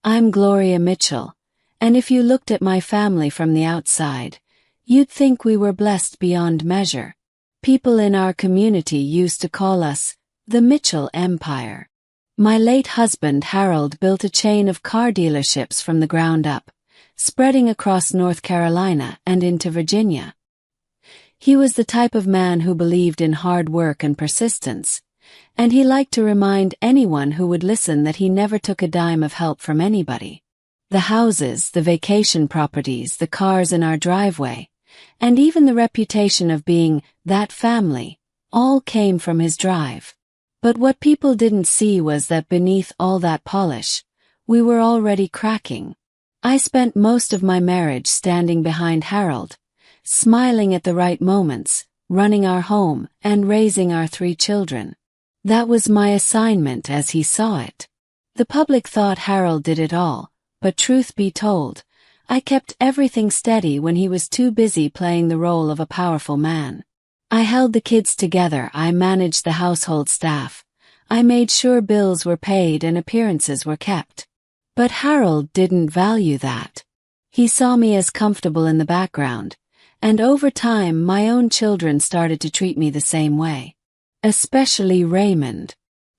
I'm Gloria Mitchell, and if you looked at my family from the outside, you'd think we were blessed beyond measure. People in our community used to call us the Mitchell Empire. My late husband Harold built a chain of car dealerships from the ground up, spreading across North Carolina and into Virginia. He was the type of man who believed in hard work and persistence, and he liked to remind anyone who would listen that he never took a dime of help from anybody. The houses, the vacation properties, the cars in our driveway, and even the reputation of being that family, all came from his drive. But what people didn't see was that beneath all that polish, we were already cracking. I spent most of my marriage standing behind Harold, smiling at the right moments, running our home, and raising our 3 children. That was my assignment as he saw it. The public thought Harold did it all, but truth be told, I kept everything steady when he was too busy playing the role of a powerful man. I held the kids together, I managed the household staff, I made sure bills were paid and appearances were kept. But Harold didn't value that. He saw me as comfortable in the background, and over time my own children started to treat me the same way. Especially Raymond.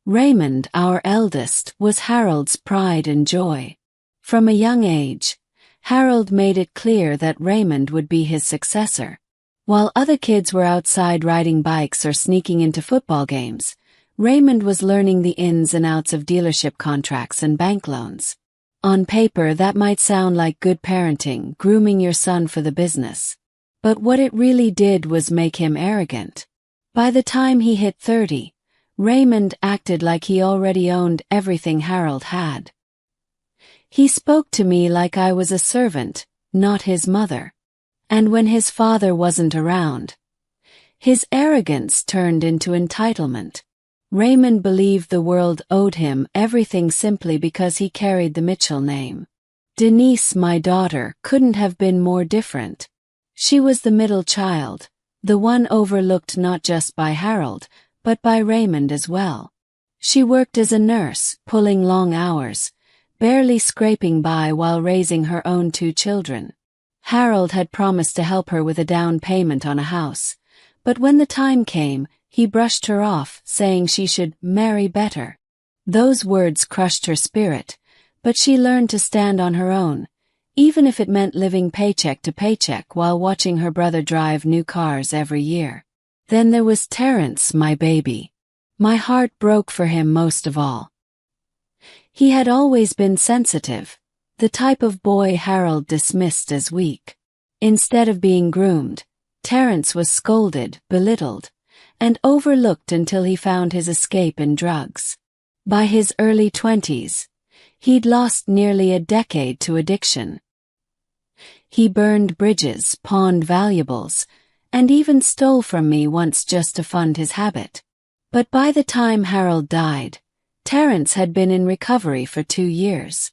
Raymond, our eldest, was Harold's pride and joy. From a young age, Harold made it clear that Raymond would be his successor. While other kids were outside riding bikes or sneaking into football games, Raymond was learning the ins and outs of dealership contracts and bank loans. On paper, that might sound like good parenting, grooming your son for the business. But what it really did was make him arrogant. By the time he hit 30, Raymond acted like he already owned everything Harold had. He spoke to me like I was a servant, not his mother. And when his father wasn't around, his arrogance turned into entitlement. Raymond believed the world owed him everything simply because he carried the Mitchell name. Denise, my daughter, couldn't have been more different. She was the middle child, the one overlooked not just by Harold, but by Raymond as well. She worked as a nurse, pulling long hours, barely scraping by while raising her own 2 children. Harold had promised to help her with a down payment on a house, but when the time came, he brushed her off, saying she should marry better. Those words crushed her spirit, but she learned to stand on her own, even if it meant living paycheck to paycheck while watching her brother drive new cars every year. Then there was Terrence, my baby. My heart broke for him most of all. He had always been sensitive, the type of boy Harold dismissed as weak. Instead of being groomed, Terrence was scolded, belittled, and overlooked until he found his escape in drugs. By his early 20s, he'd lost nearly a decade to addiction. He burned bridges, pawned valuables, and even stole from me once just to fund his habit. But by the time Harold died, Terrence had been in recovery for 2 years.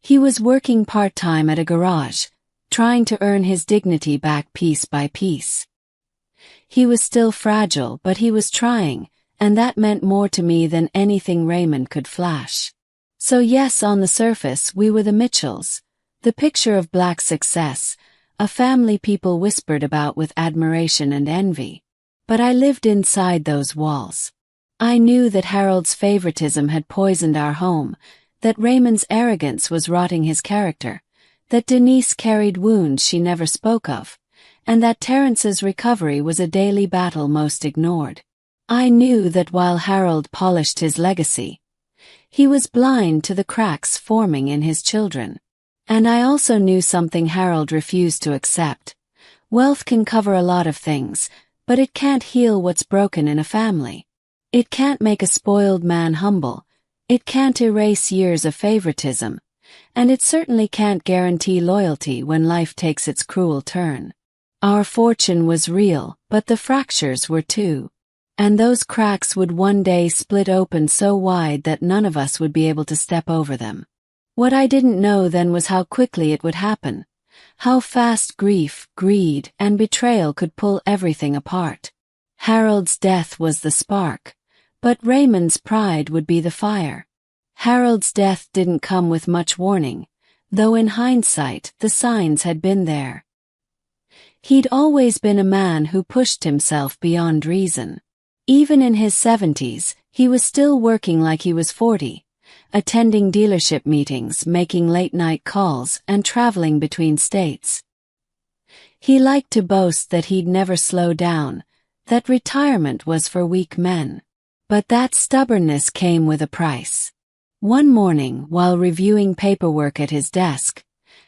He was working part-time at a garage, trying to earn his dignity back piece by piece. He was still fragile, but he was trying, and that meant more to me than anything Raymond could flash. So yes, on the surface, we were the Mitchells, the picture of black success, a family people whispered about with admiration and envy. But I lived inside those walls. I knew that Harold's favoritism had poisoned our home, that Raymond's arrogance was rotting his character, that Denise carried wounds she never spoke of, and that Terrence's recovery was a daily battle most ignored. I knew that while Harold polished his legacy, he was blind to the cracks forming in his children. And I also knew something Harold refused to accept. Wealth can cover a lot of things, but it can't heal what's broken in a family. It can't make a spoiled man humble, it can't erase years of favoritism, and it certainly can't guarantee loyalty when life takes its cruel turn. Our fortune was real, but the fractures were too. And those cracks would one day split open so wide that none of us would be able to step over them. What I didn't know then was how quickly it would happen, how fast grief, greed, and betrayal could pull everything apart. Harold's death was the spark, but Raymond's pride would be the fire. Harold's death didn't come with much warning, though in hindsight the signs had been there. He'd always been a man who pushed himself beyond reason. Even in his 70s, he was still working like he was 40, attending dealership meetings, making late-night calls, and traveling between states. He liked to boast that he'd never slow down, that retirement was for weak men. But that stubbornness came with a price. One morning, while reviewing paperwork at his desk,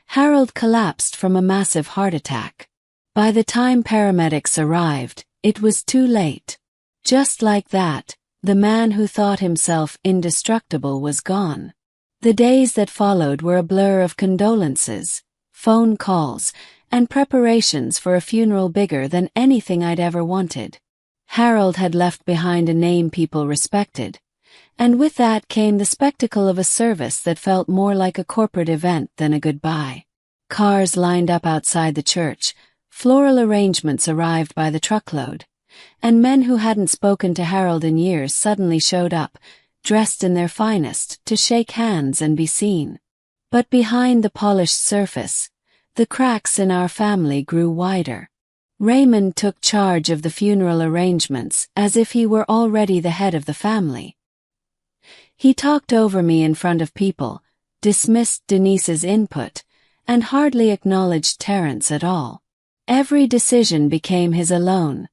Harold collapsed from a massive heart attack. By the time paramedics arrived, it was too late. Just like that, the man who thought himself indestructible was gone. The days that followed were a blur of condolences, phone calls, and preparations for a funeral bigger than anything I'd ever wanted. Harold had left behind a name people respected, and with that came the spectacle of a service that felt more like a corporate event than a goodbye. Cars lined up outside the church, floral arrangements arrived by the truckload, and men who hadn't spoken to Harold in years suddenly showed up, dressed in their finest, to shake hands and be seen. But behind the polished surface, the cracks in our family grew wider. Raymond took charge of the funeral arrangements as if he were already the head of the family. He talked over me in front of people, dismissed Denise's input, and hardly acknowledged Terence at all. Every decision became his alone,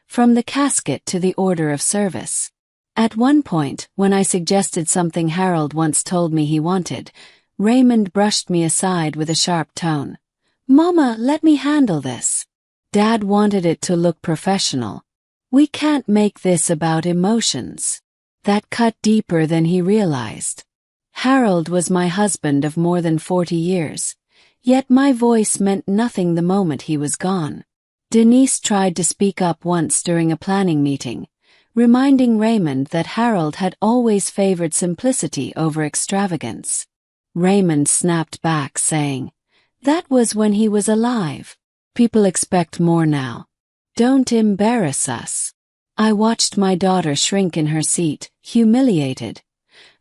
from the casket to the order of service. At one point, when I suggested something Harold once told me he wanted, Raymond brushed me aside with a sharp tone. "Mama, let me handle this. Dad wanted it to look professional. We can't make this about emotions." That cut deeper than he realized. Harold was my husband of more than 40 years, yet my voice meant nothing the moment he was gone. Denise tried to speak up once during a planning meeting, reminding Raymond that Harold had always favored simplicity over extravagance. Raymond snapped back, saying, "That was when he was alive. People expect more now. Don't embarrass us." I watched my daughter shrink in her seat, humiliated,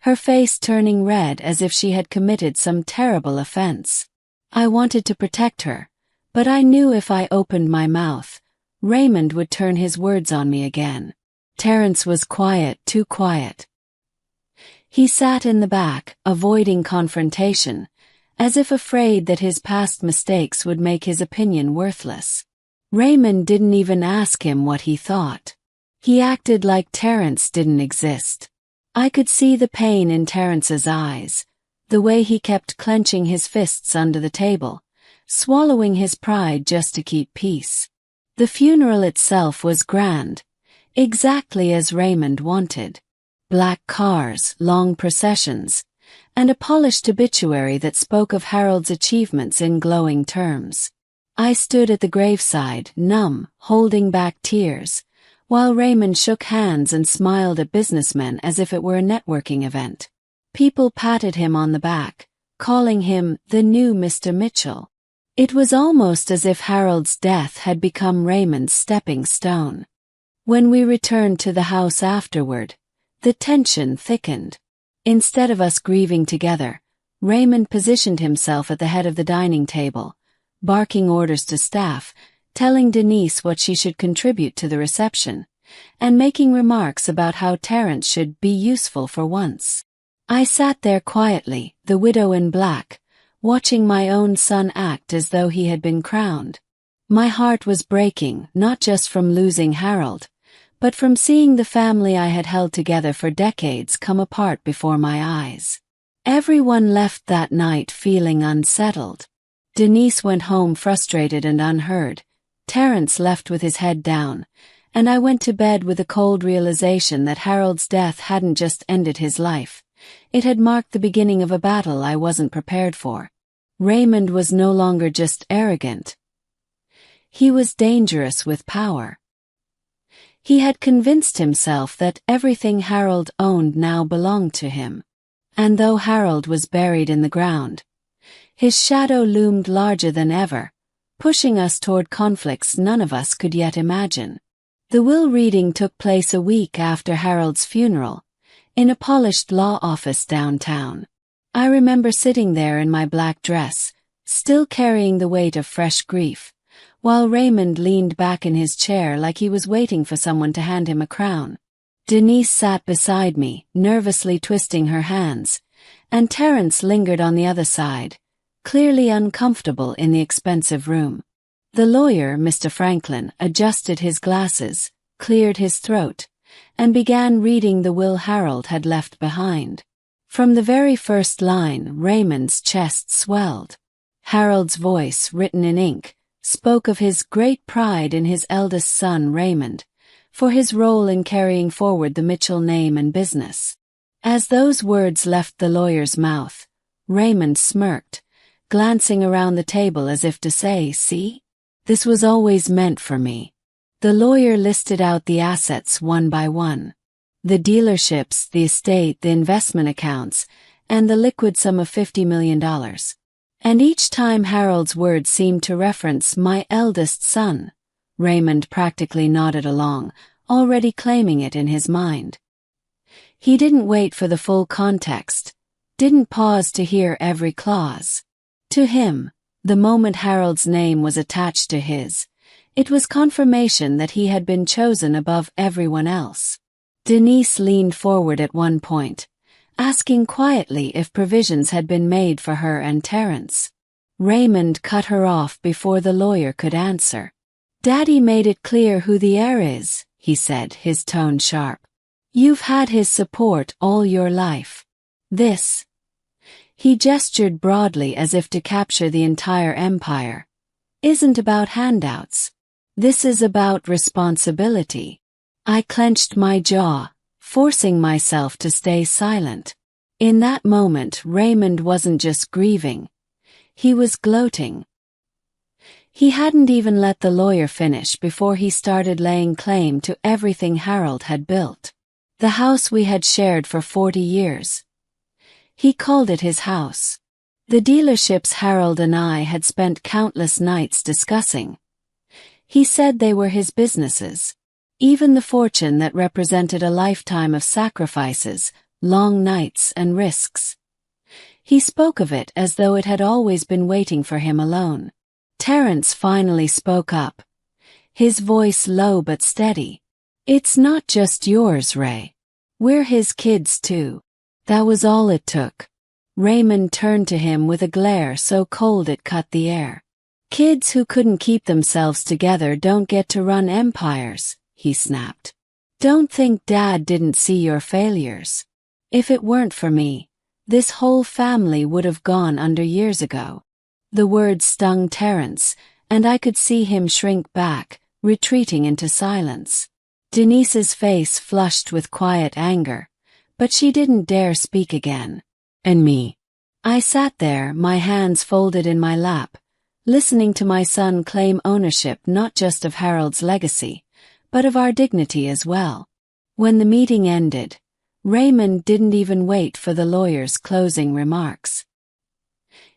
her face turning red as if she had committed some terrible offense. I wanted to protect her, but I knew if I opened my mouth, Raymond would turn his words on me again. Terence was quiet, too quiet. He sat in the back, avoiding confrontation, as if afraid that his past mistakes would make his opinion worthless. Raymond didn't even ask him what he thought. He acted like Terence didn't exist. I could see the pain in Terence's eyes, the way he kept clenching his fists under the table, swallowing his pride just to keep peace. The funeral itself was grand, exactly as Raymond wanted. Black cars, long processions, and a polished obituary that spoke of Harold's achievements in glowing terms. I stood at the graveside, numb, holding back tears, while Raymond shook hands and smiled at businessmen as if it were a networking event. People patted him on the back, calling him the new Mr. Mitchell. It was almost as if Harold's death had become Raymond's stepping stone. When we returned to the house afterward, the tension thickened. Instead of us grieving together, Raymond positioned himself at the head of the dining table, barking orders to staff, telling Denise what she should contribute to the reception, and making remarks about how Terence should be useful for once. I sat there quietly, the widow in black, watching my own son act as though he had been crowned. My heart was breaking, not just from losing Harold, but from seeing the family I had held together for decades come apart before my eyes. Everyone left that night feeling unsettled. Denise went home frustrated and unheard. Terence left with his head down, and I went to bed with a cold realization that Harold's death hadn't just ended his life. It had marked the beginning of a battle I wasn't prepared for. Raymond was no longer just arrogant. He was dangerous with power. He had convinced himself that everything Harold owned now belonged to him. And though Harold was buried in the ground, his shadow loomed larger than ever, pushing us toward conflicts none of us could yet imagine. The will reading took place a week after Harold's funeral, in a polished law office downtown. I remember sitting there in my black dress, still carrying the weight of fresh grief, while Raymond leaned back in his chair like he was waiting for someone to hand him a crown. Denise sat beside me, nervously twisting her hands, and Terence lingered on the other side, clearly uncomfortable in the expensive room. The lawyer, Mr. Franklin, adjusted his glasses, cleared his throat, and began reading the will Harold had left behind. From the very first line, Raymond's chest swelled. Harold's voice, written in ink, spoke of his great pride in his eldest son, Raymond, for his role in carrying forward the Mitchell name and business. As those words left the lawyer's mouth, Raymond smirked, glancing around the table as if to say, "See? This was always meant for me." The lawyer listed out the assets one by one. The dealerships, the estate, the investment accounts, and the liquid sum of $50 million. And each time Harold's words seemed to reference my eldest son, Raymond practically nodded along, already claiming it in his mind. He didn't wait for the full context, didn't pause to hear every clause. To him, the moment Harold's name was attached to his, it was confirmation that he had been chosen above everyone else. Denise leaned forward at one point, asking quietly if provisions had been made for her and Terence. Raymond cut her off before the lawyer could answer. "Daddy made it clear who the heir is," he said, his tone sharp. "You've had his support all your life. This," he gestured broadly as if to capture the entire empire, "isn't about handouts. This is about responsibility." I clenched my jaw, forcing myself to stay silent. In that moment, Raymond wasn't just grieving. He was gloating. He hadn't even let the lawyer finish before he started laying claim to everything Harold had built. The house we had shared for 40 years. He called it his house. The dealerships Harold and I had spent countless nights discussing. He said they were his businesses. Even the fortune that represented a lifetime of sacrifices, long nights and risks. He spoke of it as though it had always been waiting for him alone. Terence finally spoke up, his voice low but steady. "It's not just yours, Ray. We're his kids too." That was all it took. Raymond turned to him with a glare so cold it cut the air. "Kids who couldn't keep themselves together don't get to run empires," he snapped. "Don't think Dad didn't see your failures. If it weren't for me, this whole family would have gone under years ago." The words stung Terence, and I could see him shrink back, retreating into silence. Denise's face flushed with quiet anger, but she didn't dare speak again. And me. I sat there, my hands folded in my lap, listening to my son claim ownership not just of Harold's legacy, but of our dignity as well. When the meeting ended, Raymond didn't even wait for the lawyer's closing remarks.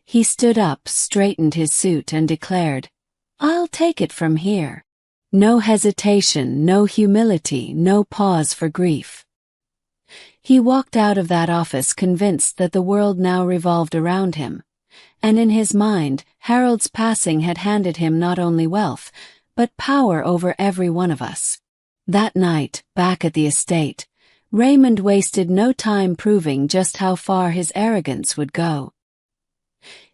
He stood up, straightened his suit, and declared, "I'll take it from here." No hesitation, no humility, no pause for grief. He walked out of that office convinced that the world now revolved around him, and in his mind, Harold's passing had handed him not only wealth, but power over every one of us. That night, back at the estate, Raymond wasted no time proving just how far his arrogance would go.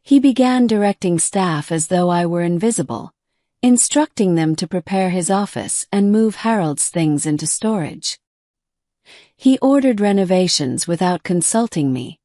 He began directing staff as though I were invisible, instructing them to prepare his office and move Harold's things into storage. He ordered renovations without consulting me,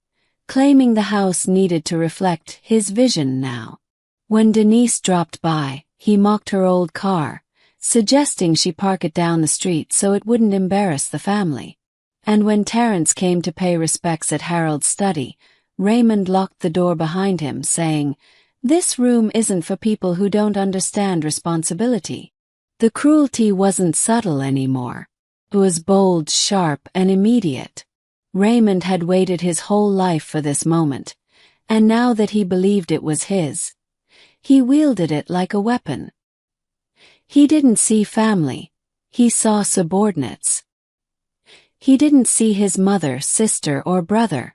claiming the house needed to reflect his vision now. When Denise dropped by, he mocked her old car, suggesting she park it down the street so it wouldn't embarrass the family. And when Terence came to pay respects at Harold's study, Raymond locked the door behind him, saying, "This room isn't for people who don't understand responsibility." The cruelty wasn't subtle anymore. It was bold, sharp, and immediate. Raymond had waited his whole life for this moment, and now that he believed it was his, he wielded it like a weapon. He didn't see family, he saw subordinates. He didn't see his mother, sister, or brother.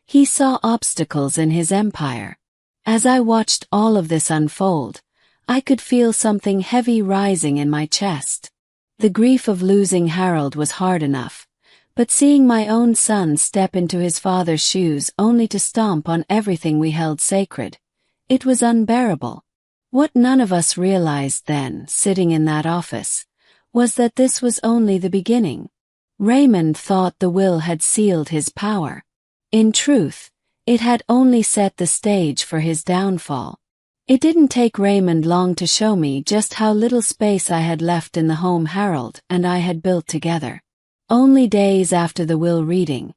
He saw obstacles in his empire. As I watched all of this unfold, I could feel something heavy rising in my chest. The grief of losing Harold was hard enough, but seeing my own son step into his father's shoes only to stomp on everything we held sacred, it was unbearable. What none of us realized then, sitting in that office, was that this was only the beginning. Raymond thought the will had sealed his power. In truth, it had only set the stage for his downfall. It didn't take Raymond long to show me just how little space I had left in the home Harold and I had built together. Only days after the will reading,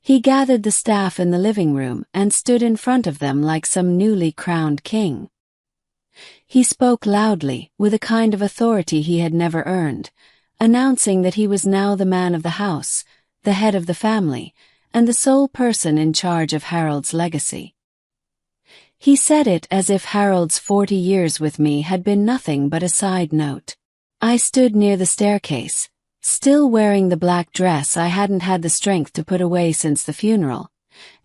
he gathered the staff in the living room and stood in front of them like some newly crowned king. He spoke loudly, with a kind of authority he had never earned, announcing that he was now the man of the house, the head of the family, and the sole person in charge of Harold's legacy. He said it as if Harold's 40 years with me had been nothing but a side note. I stood near the staircase, still wearing the black dress I hadn't had the strength to put away since the funeral,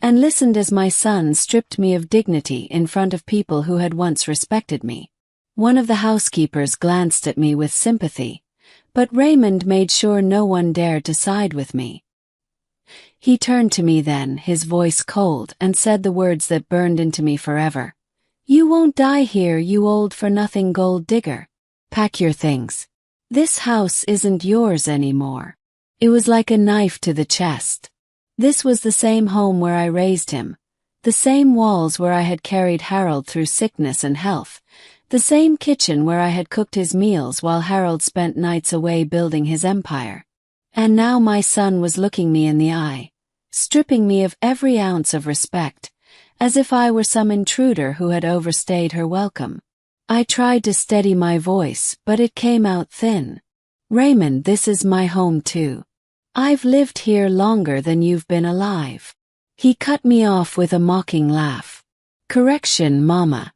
and listened as my son stripped me of dignity in front of people who had once respected me. One of the housekeepers glanced at me with sympathy, but Raymond made sure no one dared to side with me. He turned to me then, his voice cold, and said the words that burned into me forever. "You won't die here, you old-for-nothing gold digger. Pack your things. This house isn't yours anymore." It was like a knife to the chest. This was the same home where I raised him, the same walls where I had carried Harold through sickness and health, the same kitchen where I had cooked his meals while Harold spent nights away building his empire. And now my son was looking me in the eye, stripping me of every ounce of respect, as if I were some intruder who had overstayed her welcome. I tried to steady my voice, but it came out thin. "Raymond, this is my home too. I've lived here longer than you've been alive." He cut me off with a mocking laugh. "Correction, Mama.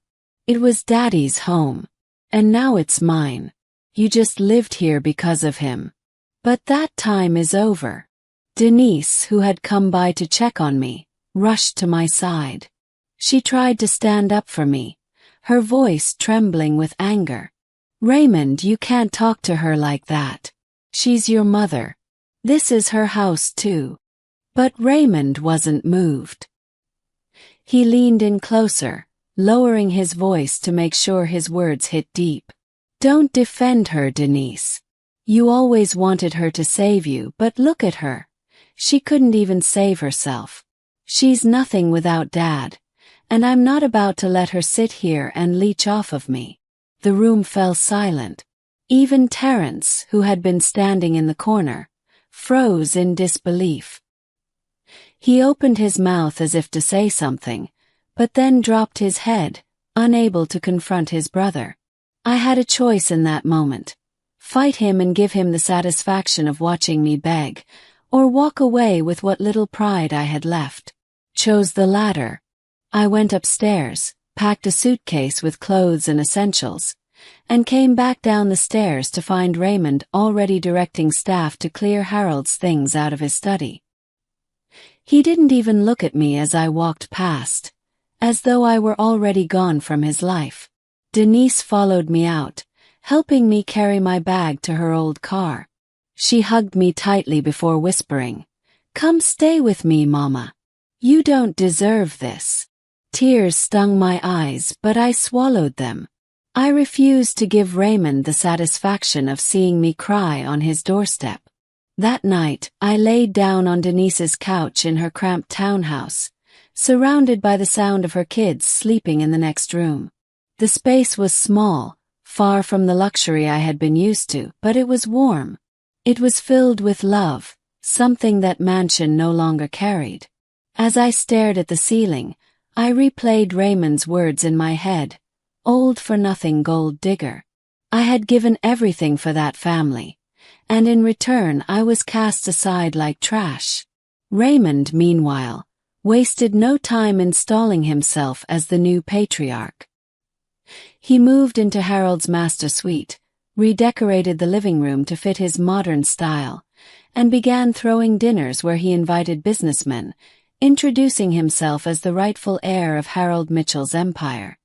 It was Daddy's home. And now it's mine. You just lived here because of him. But that time is over." Denise, who had come by to check on me, rushed to my side. She tried to stand up for me, her voice trembling with anger. "Raymond, you can't talk to her like that. She's your mother. This is her house too." But Raymond wasn't moved. He leaned in closer, lowering his voice to make sure his words hit deep. "Don't defend her, Denise. You always wanted her to save you, but look at her. She couldn't even save herself. She's nothing without Dad, and I'm not about to let her sit here and leech off of me." The room fell silent. Even Terence, who had been standing in the corner, froze in disbelief. He opened his mouth as if to say something, but then dropped his head, unable to confront his brother. I had a choice in that moment: fight him and give him the satisfaction of watching me beg, or walk away with what little pride I had left. Chose the latter. I went upstairs, packed a suitcase with clothes and essentials, and came back down the stairs to find Raymond already directing staff to clear Harold's things out of his study. He didn't even look at me as I walked past, as though I were already gone from his life. Denise followed me out, helping me carry my bag to her old car. She hugged me tightly before whispering, "Come stay with me, Mama. You don't deserve this." Tears stung my eyes, but I swallowed them. I refused to give Raymond the satisfaction of seeing me cry on his doorstep. That night, I laid down on Denise's couch in her cramped townhouse, surrounded by the sound of her kids sleeping in the next room. The space was small, far from the luxury I had been used to, but it was warm. It was filled with love, something that mansion no longer carried. As I stared at the ceiling, I replayed Raymond's words in my head: "Old-for-nothing gold digger." I had given everything for that family, and in return I was cast aside like trash. Raymond, meanwhile, wasted no time installing himself as the new patriarch. He moved into Harold's master suite, redecorated the living room to fit his modern style, and began throwing dinners where he invited businessmen, introducing himself as the rightful heir of Harold Mitchell's empire.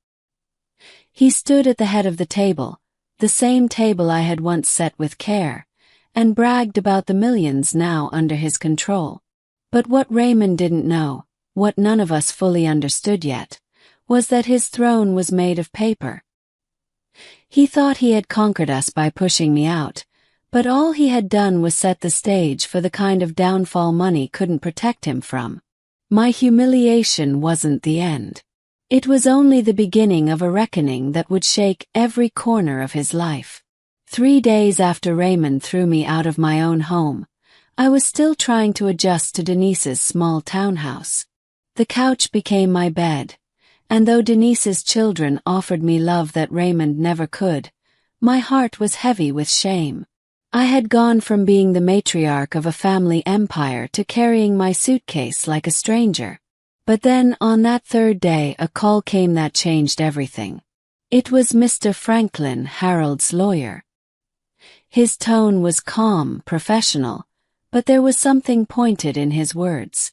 He stood at the head of the table, the same table I had once set with care, and bragged about the millions now under his control. But what Raymond didn't know, what none of us fully understood yet, was that his throne was made of paper. He thought he had conquered us by pushing me out, but all he had done was set the stage for the kind of downfall money couldn't protect him from. My humiliation wasn't the end. It was only the beginning of a reckoning that would shake every corner of his life. 3 days after Raymond threw me out of my own home, I was still trying to adjust to Denise's small townhouse. The couch became my bed, and though Denise's children offered me love that Raymond never could, my heart was heavy with shame. I had gone from being the matriarch of a family empire to carrying my suitcase like a stranger. But then, on that third day, a call came that changed everything. It was Mr. Franklin, Harold's lawyer. His tone was calm, professional, but there was something pointed in his words.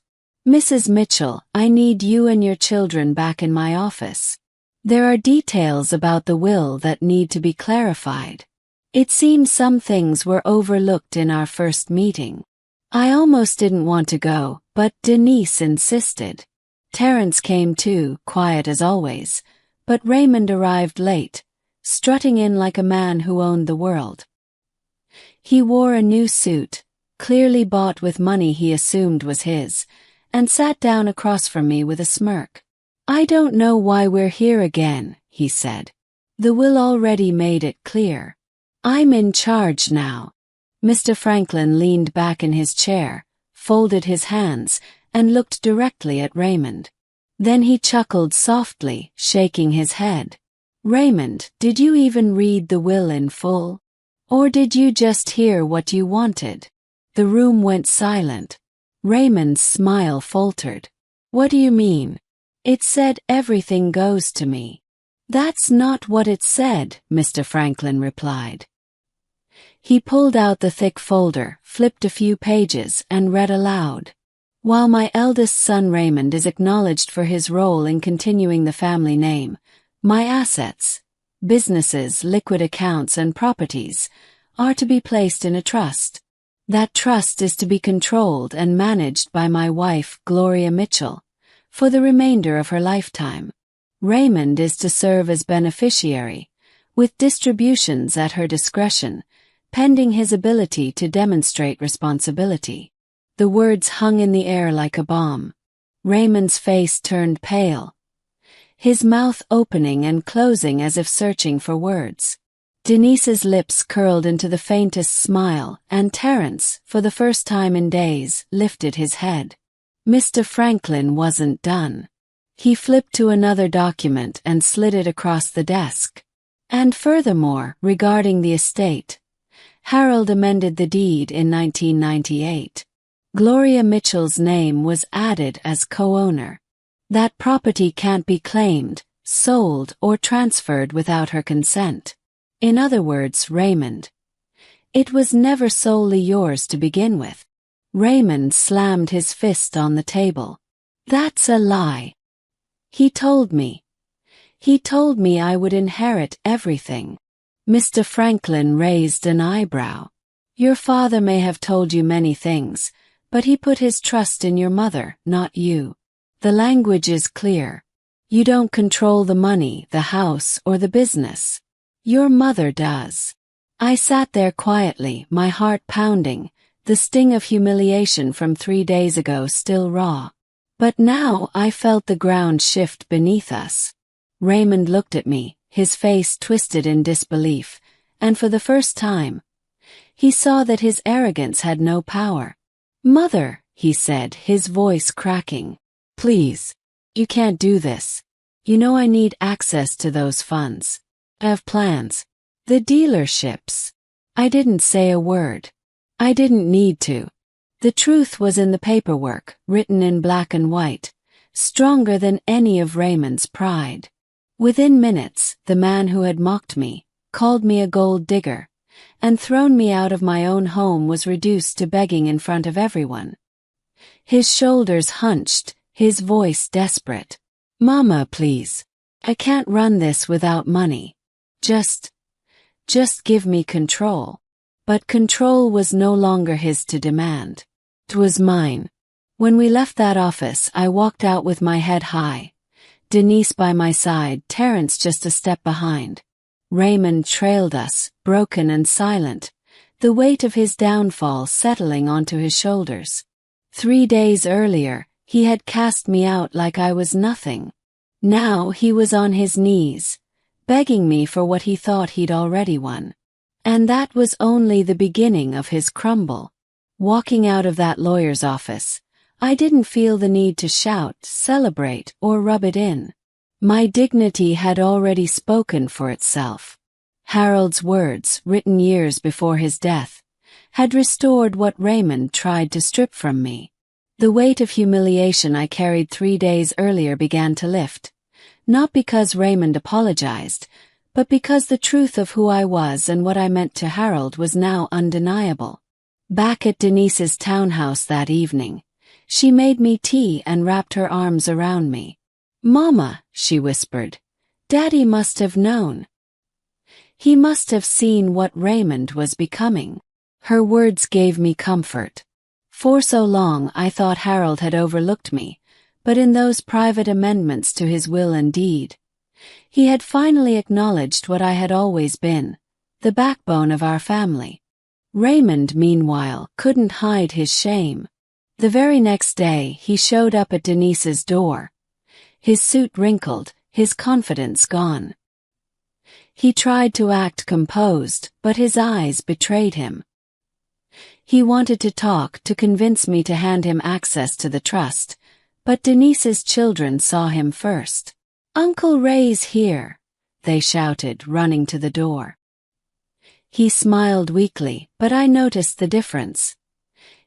"Mrs. Mitchell, I need you and your children back in my office. There are details about the will that need to be clarified. It seems some things were overlooked in our first meeting." I almost didn't want to go, but Denise insisted. Terence came too, quiet as always, but Raymond arrived late, strutting in like a man who owned the world. He wore a new suit, clearly bought with money he assumed was his, and sat down across from me with a smirk. "I don't know why we're here again," he said. "The will already made it clear. I'm in charge now." Mr. Franklin leaned back in his chair, folded his hands, and looked directly at Raymond. Then he chuckled softly, shaking his head. "Raymond, did you even read the will in full? Or did you just hear what you wanted?" The room went silent. Raymond's smile faltered. "What do you mean?" "It said everything goes to me." "That's not what it said," Mr. Franklin replied. He pulled out the thick folder, flipped a few pages, and read aloud. "While my eldest son Raymond is acknowledged for his role in continuing the family name, my assets, businesses, liquid accounts, and properties are to be placed in a trust. That trust is to be controlled and managed by my wife, Gloria Mitchell, for the remainder of her lifetime. Raymond is to serve as beneficiary, with distributions at her discretion, pending his ability to demonstrate responsibility." The words hung in the air like a bomb. Raymond's face turned pale, his mouth opening and closing as if searching for words. Denise's lips curled into the faintest smile, and Terence, for the first time in days, lifted his head. Mr. Franklin wasn't done. He flipped to another document and slid it across the desk. "And furthermore, regarding the estate, Harold amended the deed in 1998. Gloria Mitchell's name was added as co-owner. That property can't be claimed, sold, or transferred without her consent. In other words, Raymond, it was never solely yours to begin with." Raymond slammed his fist on the table. "That's a lie. He told me I would inherit everything." Mr. Franklin raised an eyebrow. "Your father may have told you many things, but he put his trust in your mother, not you. The language is clear. You don't control the money, the house, or the business. Your mother does." I sat there quietly, my heart pounding, the sting of humiliation from 3 days ago still raw. But now I felt the ground shift beneath us. Raymond looked at me, his face twisted in disbelief, and for the first time, he saw that his arrogance had no power. "Mother," he said, his voice cracking, "please, you can't do this. You know I need access to those funds. I have plans. The dealerships." I didn't say a word. I didn't need to. The truth was in the paperwork, written in black and white, stronger than any of Raymond's pride. Within minutes, the man who had mocked me called me a gold digger, and thrown me out of my own home was reduced to begging in front of everyone. His shoulders hunched, his voice desperate. "Mama, please. I can't run this without money. Just give me control." But control was no longer his to demand. It was mine. When we left that office, I walked out with my head high. Denise by my side, Terence just a step behind. Raymond trailed us, broken and silent, the weight of his downfall settling onto his shoulders. 3 days earlier, he had cast me out like I was nothing. Now he was on his knees, begging me for what he thought he'd already won. And that was only the beginning of his crumble. Walking out of that lawyer's office, I didn't feel the need to shout, celebrate, or rub it in. My dignity had already spoken for itself. Harold's words, written years before his death, had restored what Raymond tried to strip from me. The weight of humiliation I carried 3 days earlier began to lift, not because Raymond apologized, but because the truth of who I was and what I meant to Harold was now undeniable. Back at Denise's townhouse that evening, she made me tea and wrapped her arms around me. "Mama," she whispered, "Daddy must have known. He must have seen what Raymond was becoming." Her words gave me comfort. For so long I thought Harold had overlooked me, but in those private amendments to his will and deed, he had finally acknowledged what I had always been, the backbone of our family. Raymond, meanwhile, couldn't hide his shame. The very next day, he showed up at Denise's door, his suit wrinkled, his confidence gone. He tried to act composed, but his eyes betrayed him. He wanted to talk, to convince me to hand him access to the trust, but Denise's children saw him first. "Uncle Ray's here," they shouted, running to the door. He smiled weakly, but I noticed the difference.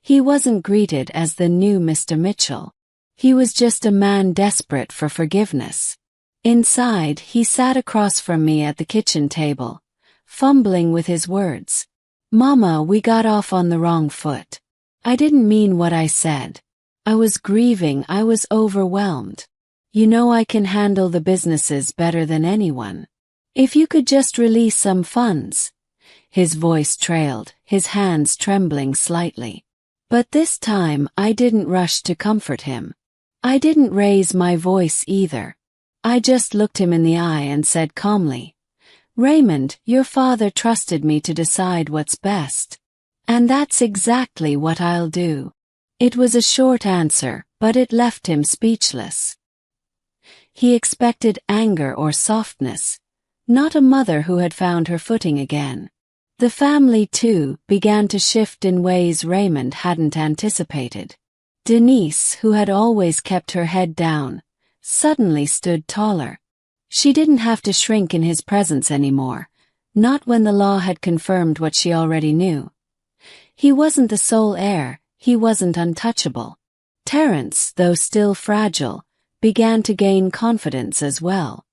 He wasn't greeted as the new Mr. Mitchell. He was just a man desperate for forgiveness. Inside, he sat across from me at the kitchen table, fumbling with his words. "Mama, we got off on the wrong foot. I didn't mean what I said. I was grieving, I was overwhelmed. You know I can handle the businesses better than anyone. If you could just release some funds." His voice trailed, his hands trembling slightly. But this time I didn't rush to comfort him. I didn't raise my voice either. I just looked him in the eye and said calmly, "Raymond, your father trusted me to decide what's best. And that's exactly what I'll do." It was a short answer, but it left him speechless. He expected anger or softness, not a mother who had found her footing again. The family, too, began to shift in ways Raymond hadn't anticipated. Denise, who had always kept her head down, suddenly stood taller. She didn't have to shrink in his presence anymore, not when the law had confirmed what she already knew. He wasn't the sole heir, he wasn't untouchable. Terence, though still fragile, began to gain confidence as well.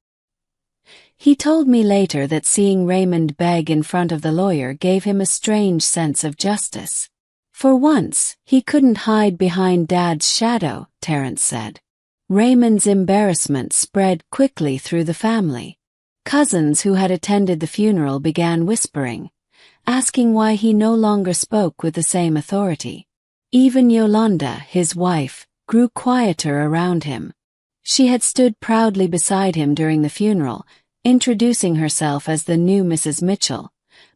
He told me later that seeing Raymond beg in front of the lawyer gave him a strange sense of justice. For once, he couldn't hide behind Dad's shadow, Terence said. Raymond's embarrassment spread quickly through the family. Cousins who had attended the funeral began whispering, asking why he no longer spoke with the same authority. Even Yolanda, his wife, grew quieter around him. She had stood proudly beside him during the funeral, introducing herself as the new Mrs. Mitchell,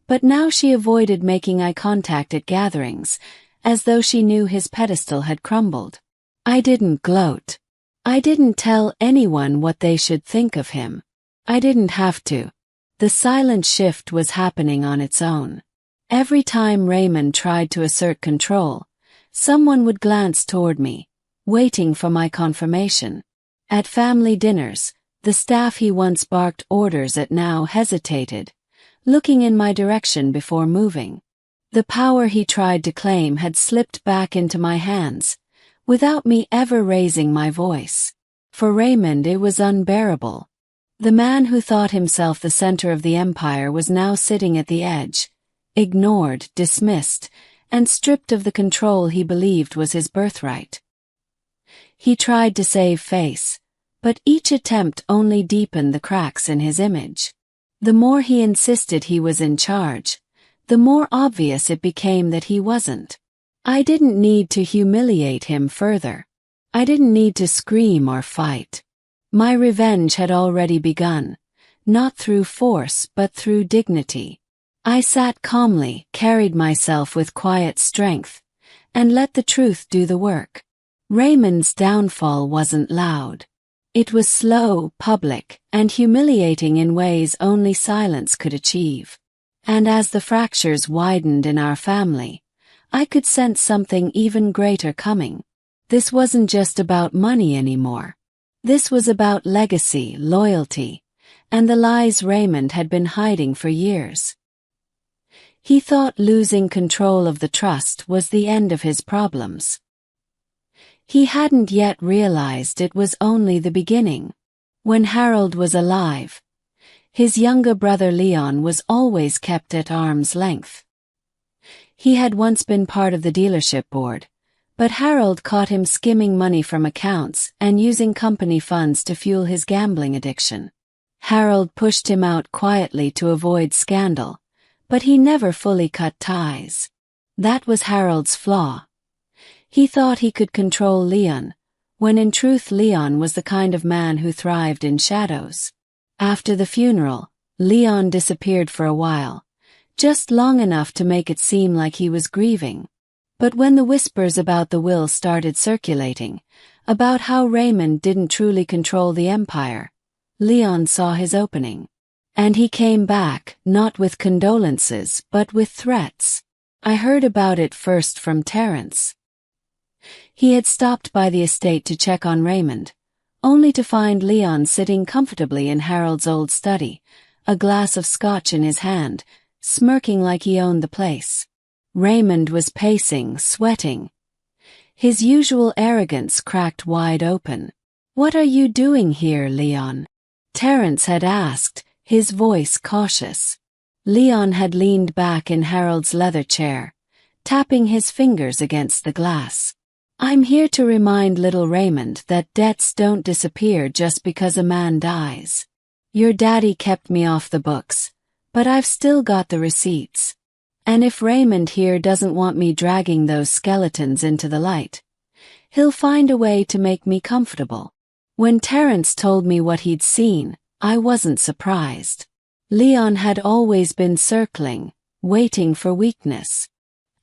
but now she avoided making eye contact at gatherings, as though she knew his pedestal had crumbled. I didn't gloat. I didn't tell anyone what they should think of him. I didn't have to. The silent shift was happening on its own. Every time Raymond tried to assert control, someone would glance toward me, waiting for my confirmation. At family dinners, the staff he once barked orders at now hesitated, looking in my direction before moving. The power he tried to claim had slipped back into my hands, without me ever raising my voice. For Raymond it was unbearable. The man who thought himself the center of the empire was now sitting at the edge, ignored, dismissed, and stripped of the control he believed was his birthright. He tried to save face, but each attempt only deepened the cracks in his image. The more he insisted he was in charge, the more obvious it became that he wasn't. I didn't need to humiliate him further. I didn't need to scream or fight. My revenge had already begun, not through force but through dignity. I sat calmly, carried myself with quiet strength, and let the truth do the work. Raymond's downfall wasn't loud. It was slow, public, and humiliating in ways only silence could achieve. And as the fractures widened in our family, I could sense something even greater coming. This wasn't just about money anymore. This was about legacy, loyalty, and the lies Raymond had been hiding for years. He thought losing control of the trust was the end of his problems. He hadn't yet realized it was only the beginning. When Harold was alive, his younger brother Leon was always kept at arm's length. He had once been part of the dealership board, but Harold caught him skimming money from accounts and using company funds to fuel his gambling addiction. Harold pushed him out quietly to avoid scandal, but he never fully cut ties. That was Harold's flaw. He thought he could control Leon, when in truth Leon was the kind of man who thrived in shadows. After the funeral, Leon disappeared for a while, just long enough to make it seem like he was grieving. But when the whispers about the will started circulating, about how Raymond didn't truly control the empire, Leon saw his opening. And he came back, not with condolences but with threats. I heard about it first from Terence. He had stopped by the estate to check on Raymond, only to find Leon sitting comfortably in Harold's old study, a glass of scotch in his hand, smirking like he owned the place. Raymond was pacing, sweating. His usual arrogance cracked wide open. "What are you doing here, Leon?" Terence had asked, his voice cautious. Leon had leaned back in Harold's leather chair, tapping his fingers against the glass. "I'm here to remind little Raymond that debts don't disappear just because a man dies. Your daddy kept me off the books, but I've still got the receipts. And if Raymond here doesn't want me dragging those skeletons into the light, he'll find a way to make me comfortable." When Terence told me what he'd seen, I wasn't surprised. Leon had always been circling, waiting for weakness.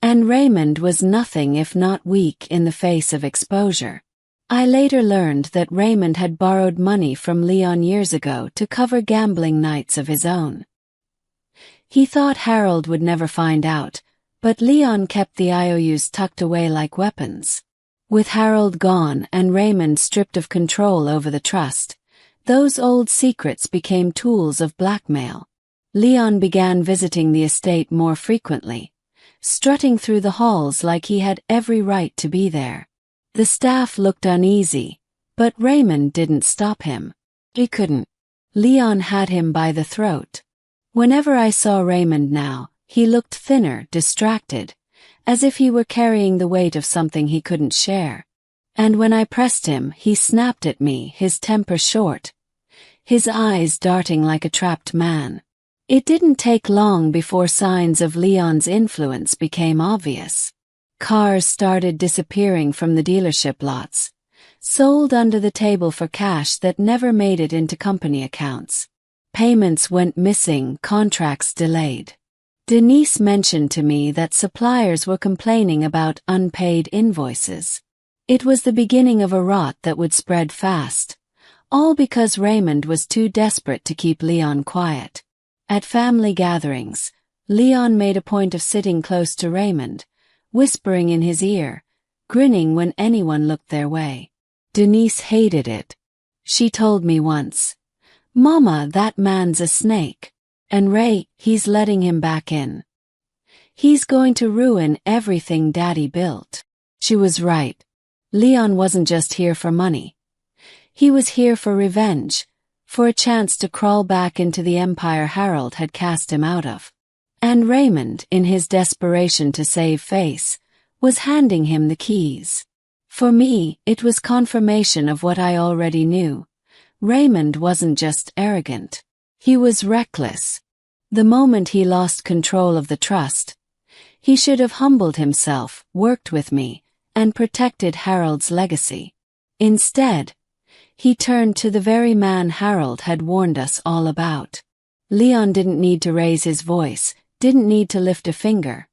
And Raymond was nothing if not weak in the face of exposure. I later learned that Raymond had borrowed money from Leon years ago to cover gambling nights of his own. He thought Harold would never find out, but Leon kept the IOUs tucked away like weapons. With Harold gone and Raymond stripped of control over the trust, those old secrets became tools of blackmail. Leon began visiting the estate more frequently, strutting through the halls like he had every right to be there. The staff looked uneasy, but Raymond didn't stop him. He couldn't. Leon had him by the throat. Whenever I saw Raymond now, he looked thinner, distracted, as if he were carrying the weight of something he couldn't share. And when I pressed him, he snapped at me, his temper short, his eyes darting like a trapped man. It didn't take long before signs of Leon's influence became obvious. Cars started disappearing from the dealership lots, sold under the table for cash that never made it into company accounts. Payments went missing, contracts delayed. Denise mentioned to me that suppliers were complaining about unpaid invoices. It was the beginning of a rot that would spread fast, all because Raymond was too desperate to keep Leon quiet. At family gatherings, Leon made a point of sitting close to Raymond, whispering in his ear, grinning when anyone looked their way. Denise hated it. She told me once, "Mama, that man's a snake. And Ray, he's letting him back in. He's going to ruin everything Daddy built." She was right. Leon wasn't just here for money. He was here for revenge, for a chance to crawl back into the empire Harold had cast him out of. And Raymond, in his desperation to save face, was handing him the keys. For me, it was confirmation of what I already knew. Raymond wasn't just arrogant. He was reckless. The moment he lost control of the trust, he should have humbled himself, worked with me, and protected Harold's legacy. Instead, he turned to the very man Harold had warned us all about. Leon didn't need to raise his voice, didn't need to lift a finger.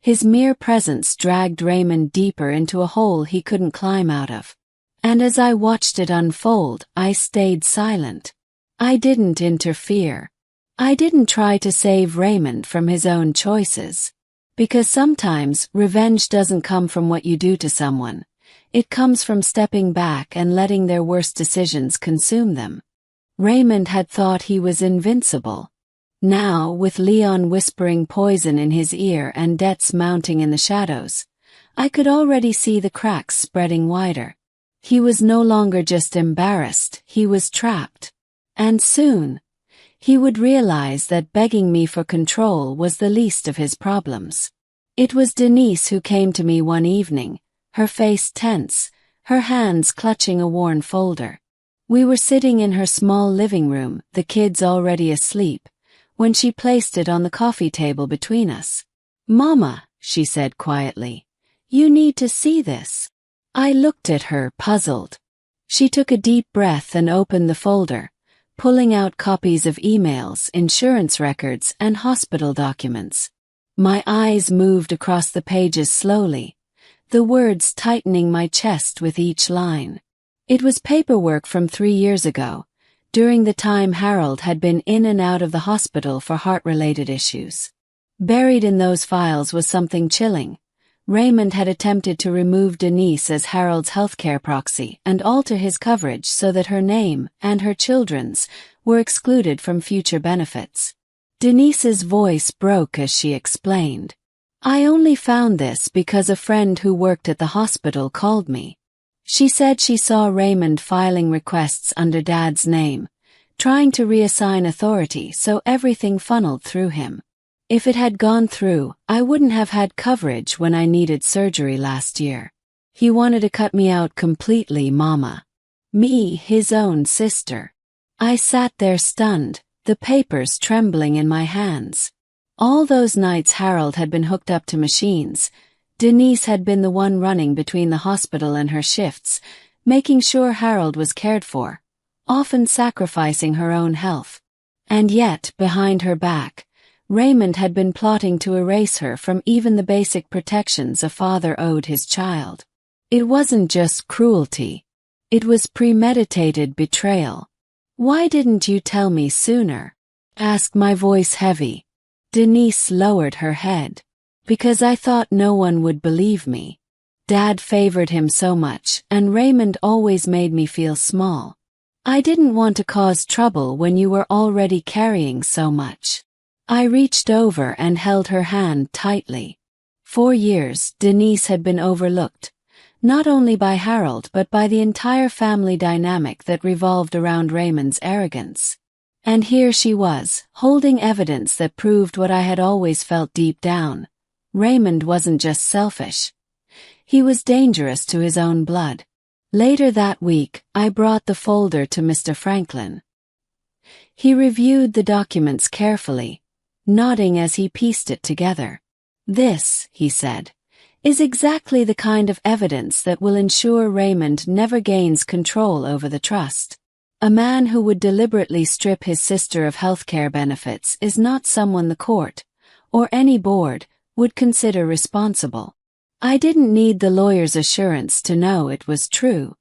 His mere presence dragged Raymond deeper into a hole he couldn't climb out of. And as I watched it unfold, I stayed silent. I didn't interfere. I didn't try to save Raymond from his own choices. Because sometimes revenge doesn't come from what you do to someone. It comes from stepping back and letting their worst decisions consume them. Raymond had thought he was invincible. Now, with Leon whispering poison in his ear and debts mounting in the shadows, I could already see the cracks spreading wider. He was no longer just embarrassed, he was trapped. And soon, he would realize that begging me for control was the least of his problems. It was Denise who came to me one evening, her face tense, her hands clutching a worn folder. We were sitting in her small living room, the kids already asleep, when she placed it on the coffee table between us. "Mama," she said quietly, "you need to see this." I looked at her, puzzled. She took a deep breath and opened the folder, pulling out copies of emails, insurance records, and hospital documents. My eyes moved across the pages slowly, the words tightening my chest with each line. It was paperwork from 3 years ago, during the time Harold had been in and out of the hospital for heart-related issues. Buried in those files was something chilling. Raymond had attempted to remove Denise as Harold's healthcare proxy and alter his coverage so that her name, and her children's, were excluded from future benefits. Denise's voice broke as she explained. "I only found this because a friend who worked at the hospital called me. She said she saw Raymond filing requests under Dad's name, trying to reassign authority so everything funneled through him. If it had gone through, I wouldn't have had coverage when I needed surgery last year. He wanted to cut me out completely, Mama. Me, his own sister." I sat there stunned, the papers trembling in my hands. All those nights Harold had been hooked up to machines, Denise had been the one running between the hospital and her shifts, making sure Harold was cared for, often sacrificing her own health. And yet, behind her back, Raymond had been plotting to erase her from even the basic protections a father owed his child. It wasn't just cruelty. It was premeditated betrayal. "Why didn't you tell me sooner?" asked my voice heavy. Denise lowered her head. "Because I thought no one would believe me. Dad favored him so much, and Raymond always made me feel small. I didn't want to cause trouble when you were already carrying so much." I reached over and held her hand tightly. For years, Denise had been overlooked, not only by Harold but by the entire family dynamic that revolved around Raymond's arrogance. And here she was, holding evidence that proved what I had always felt deep down. Raymond wasn't just selfish. He was dangerous to his own blood. Later that week, I brought the folder to Mr. Franklin. He reviewed the documents carefully, nodding as he pieced it together. "This," he said, "is exactly the kind of evidence that will ensure Raymond never gains control over the trust. A man who would deliberately strip his sister of healthcare benefits is not someone the court, or any board, would consider responsible." I didn't need the lawyer's assurance to know it was true,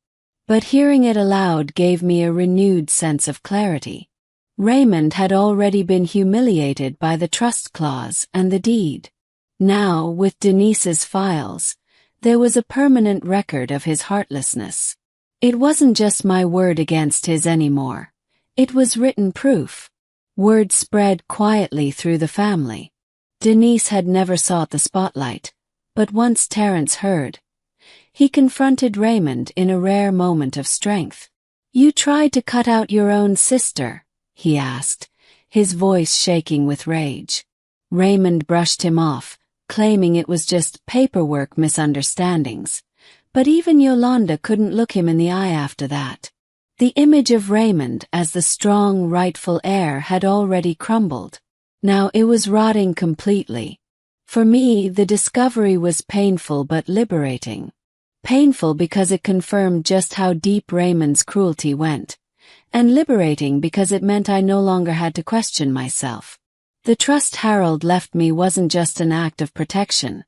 but hearing it aloud gave me a renewed sense of clarity. Raymond had already been humiliated by the trust clause and the deed. Now, with Denise's files, there was a permanent record of his heartlessness. It wasn't just my word against his anymore. It was written proof. Word spread quietly through the family. Denise had never sought the spotlight, but once Terence heard, he confronted Raymond in a rare moment of strength. "You tried to cut out your own sister?" he asked, his voice shaking with rage. Raymond brushed him off, claiming it was just paperwork misunderstandings. But even Yolanda couldn't look him in the eye after that. The image of Raymond as the strong, rightful heir had already crumbled. Now it was rotting completely. For me, the discovery was painful but liberating. Painful because it confirmed just how deep Raymond's cruelty went, and liberating because it meant I no longer had to question myself. The trust Harold left me wasn't just an act of protection.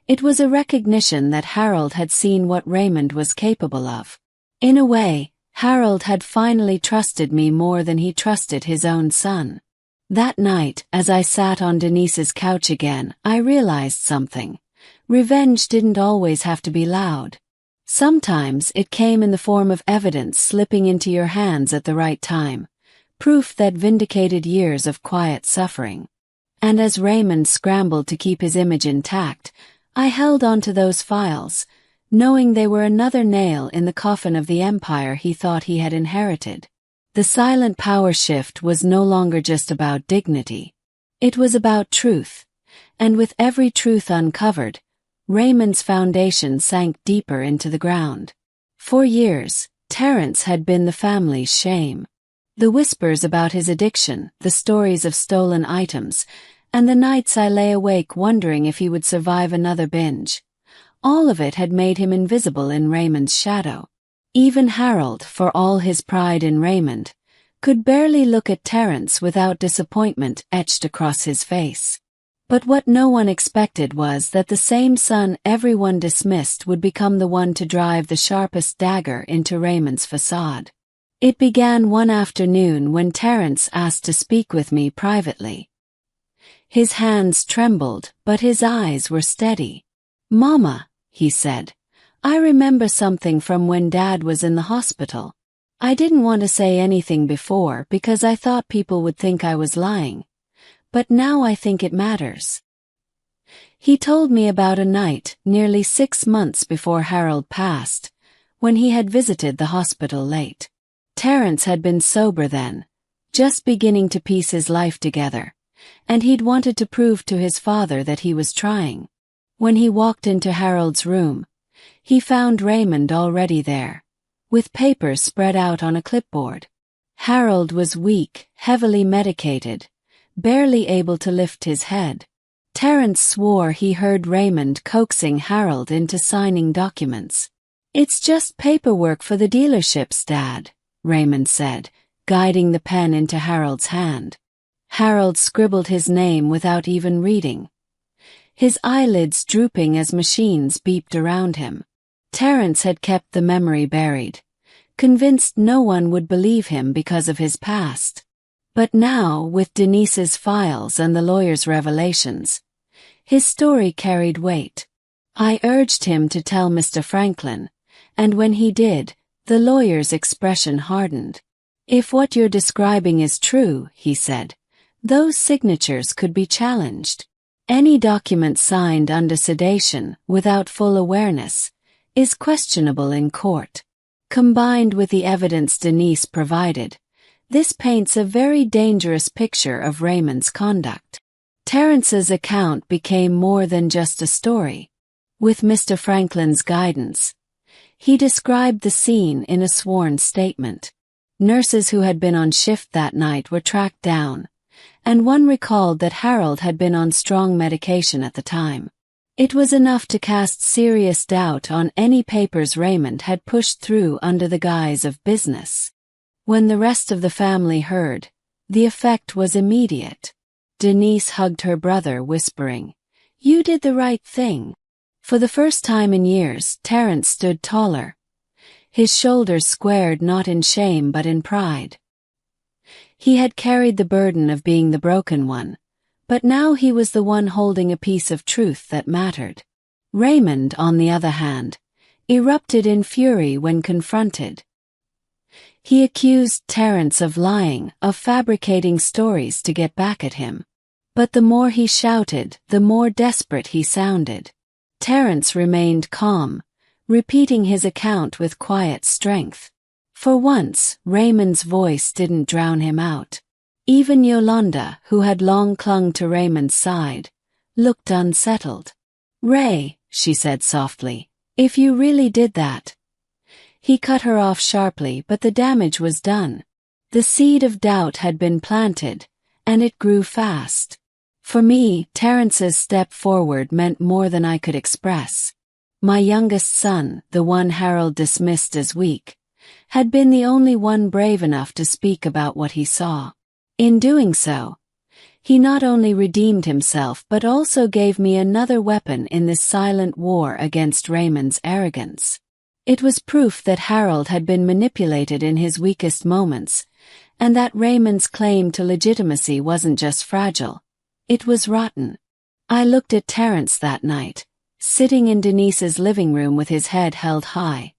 It was a recognition that Harold had seen what Raymond was capable of. In a way, Harold had finally trusted me more than he trusted his own son. That night, as I sat on Denise's couch again, I realized something. Revenge didn't always have to be loud. Sometimes it came in the form of evidence slipping into your hands at the right time, proof that vindicated years of quiet suffering. And as Raymond scrambled to keep his image intact, I held on to those files, knowing they were another nail in the coffin of the empire he thought he had inherited. The silent power shift was no longer just about dignity. It was about truth, and with every truth uncovered, Raymond's foundation sank deeper into the ground. For years, Terence had been the family's shame. The whispers about his addiction, the stories of stolen items, and the nights I lay awake wondering if he would survive another binge. All of it had made him invisible in Raymond's shadow. Even Harold, for all his pride in Raymond, could barely look at Terence without disappointment etched across his face. But what no one expected was that the same son everyone dismissed would become the one to drive the sharpest dagger into Raymond's facade. It began one afternoon when Terence asked to speak with me privately. His hands trembled, but his eyes were steady. "Mama," he said, "I remember something from when Dad was in the hospital. I didn't want to say anything before because I thought people would think I was lying. But now I think it matters." He told me about a night, nearly 6 months before Harold passed, when he had visited the hospital late. Terence had been sober then, just beginning to piece his life together, and he'd wanted to prove to his father that he was trying. When he walked into Harold's room, he found Raymond already there, with papers spread out on a clipboard. Harold was weak, heavily medicated, barely able to lift his head. Terence swore he heard Raymond coaxing Harold into signing documents. "It's just paperwork for the dealerships, Dad," Raymond said, guiding the pen into Harold's hand. Harold scribbled his name without even reading, his eyelids drooping as machines beeped around him. Terence had kept the memory buried, convinced no one would believe him because of his past. But now, with Denise's files and the lawyer's revelations, his story carried weight. I urged him to tell Mr. Franklin, and when he did, the lawyer's expression hardened. "If what you're describing is true," he said, "those signatures could be challenged. Any document signed under sedation, without full awareness, is questionable in court. Combined with the evidence Denise provided, this paints a very dangerous picture of Raymond's conduct." Terence's account became more than just a story. With Mr. Franklin's guidance, he described the scene in a sworn statement. Nurses who had been on shift that night were tracked down, and one recalled that Harold had been on strong medication at the time. It was enough to cast serious doubt on any papers Raymond had pushed through under the guise of business. When the rest of the family heard, the effect was immediate. Denise hugged her brother, whispering, "You did the right thing." For the first time in years, Terence stood taller, his shoulders squared not in shame but in pride. He had carried the burden of being the broken one, but now he was the one holding a piece of truth that mattered. Raymond, on the other hand, erupted in fury when confronted. He accused Terence of lying, of fabricating stories to get back at him. But the more he shouted, the more desperate he sounded. Terence remained calm, repeating his account with quiet strength. For once, Raymond's voice didn't drown him out. Even Yolanda, who had long clung to Raymond's side, looked unsettled. "Ray," she said softly, "if you really did that—" He cut her off sharply, but the damage was done. The seed of doubt had been planted, and it grew fast. For me, Terrence's step forward meant more than I could express. My youngest son, the one Harold dismissed as weak, had been the only one brave enough to speak about what he saw. In doing so, he not only redeemed himself but also gave me another weapon in this silent war against Raymond's arrogance. It was proof that Harold had been manipulated in his weakest moments, and that Raymond's claim to legitimacy wasn't just fragile, it was rotten. I looked at Terrence that night, sitting in Denise's living room with his head held high,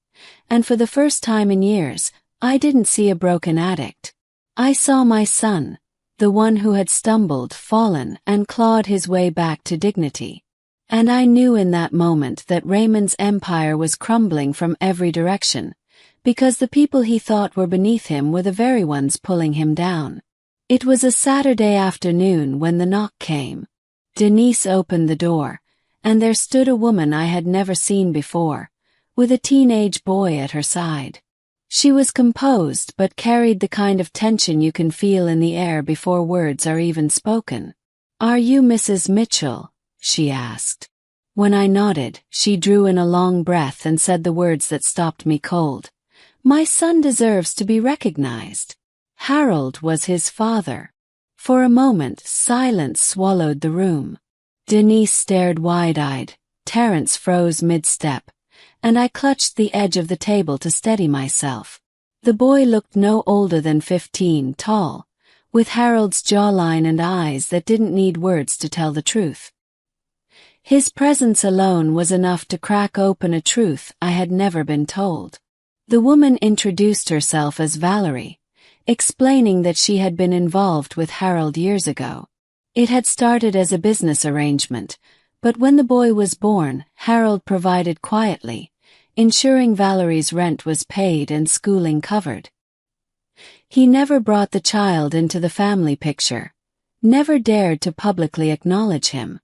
and for the first time in years, I didn't see a broken addict. I saw my son, the one who had stumbled, fallen, and clawed his way back to dignity. And I knew in that moment that Raymond's empire was crumbling from every direction, because the people he thought were beneath him were the very ones pulling him down. It was a Saturday afternoon when the knock came. Denise opened the door, and there stood a woman I had never seen before, with a teenage boy at her side. She was composed but carried the kind of tension you can feel in the air before words are even spoken. "Are you Mrs. Mitchell?" she asked. When I nodded, she drew in a long breath and said the words that stopped me cold. "My son deserves to be recognized." Harold was his father. For a moment, silence swallowed the room. Denise stared wide-eyed, Terrence froze mid-step, and I clutched the edge of the table to steady myself. The boy looked no older than 15, tall, with Harold's jawline and eyes that didn't need words to tell the truth. His presence alone was enough to crack open a truth I had never been told. The woman introduced herself as Valerie, explaining that she had been involved with Harold years ago. It had started as a business arrangement, but when the boy was born, Harold provided quietly, ensuring Valerie's rent was paid and schooling covered. He never brought the child into the family picture, never dared to publicly acknowledge him.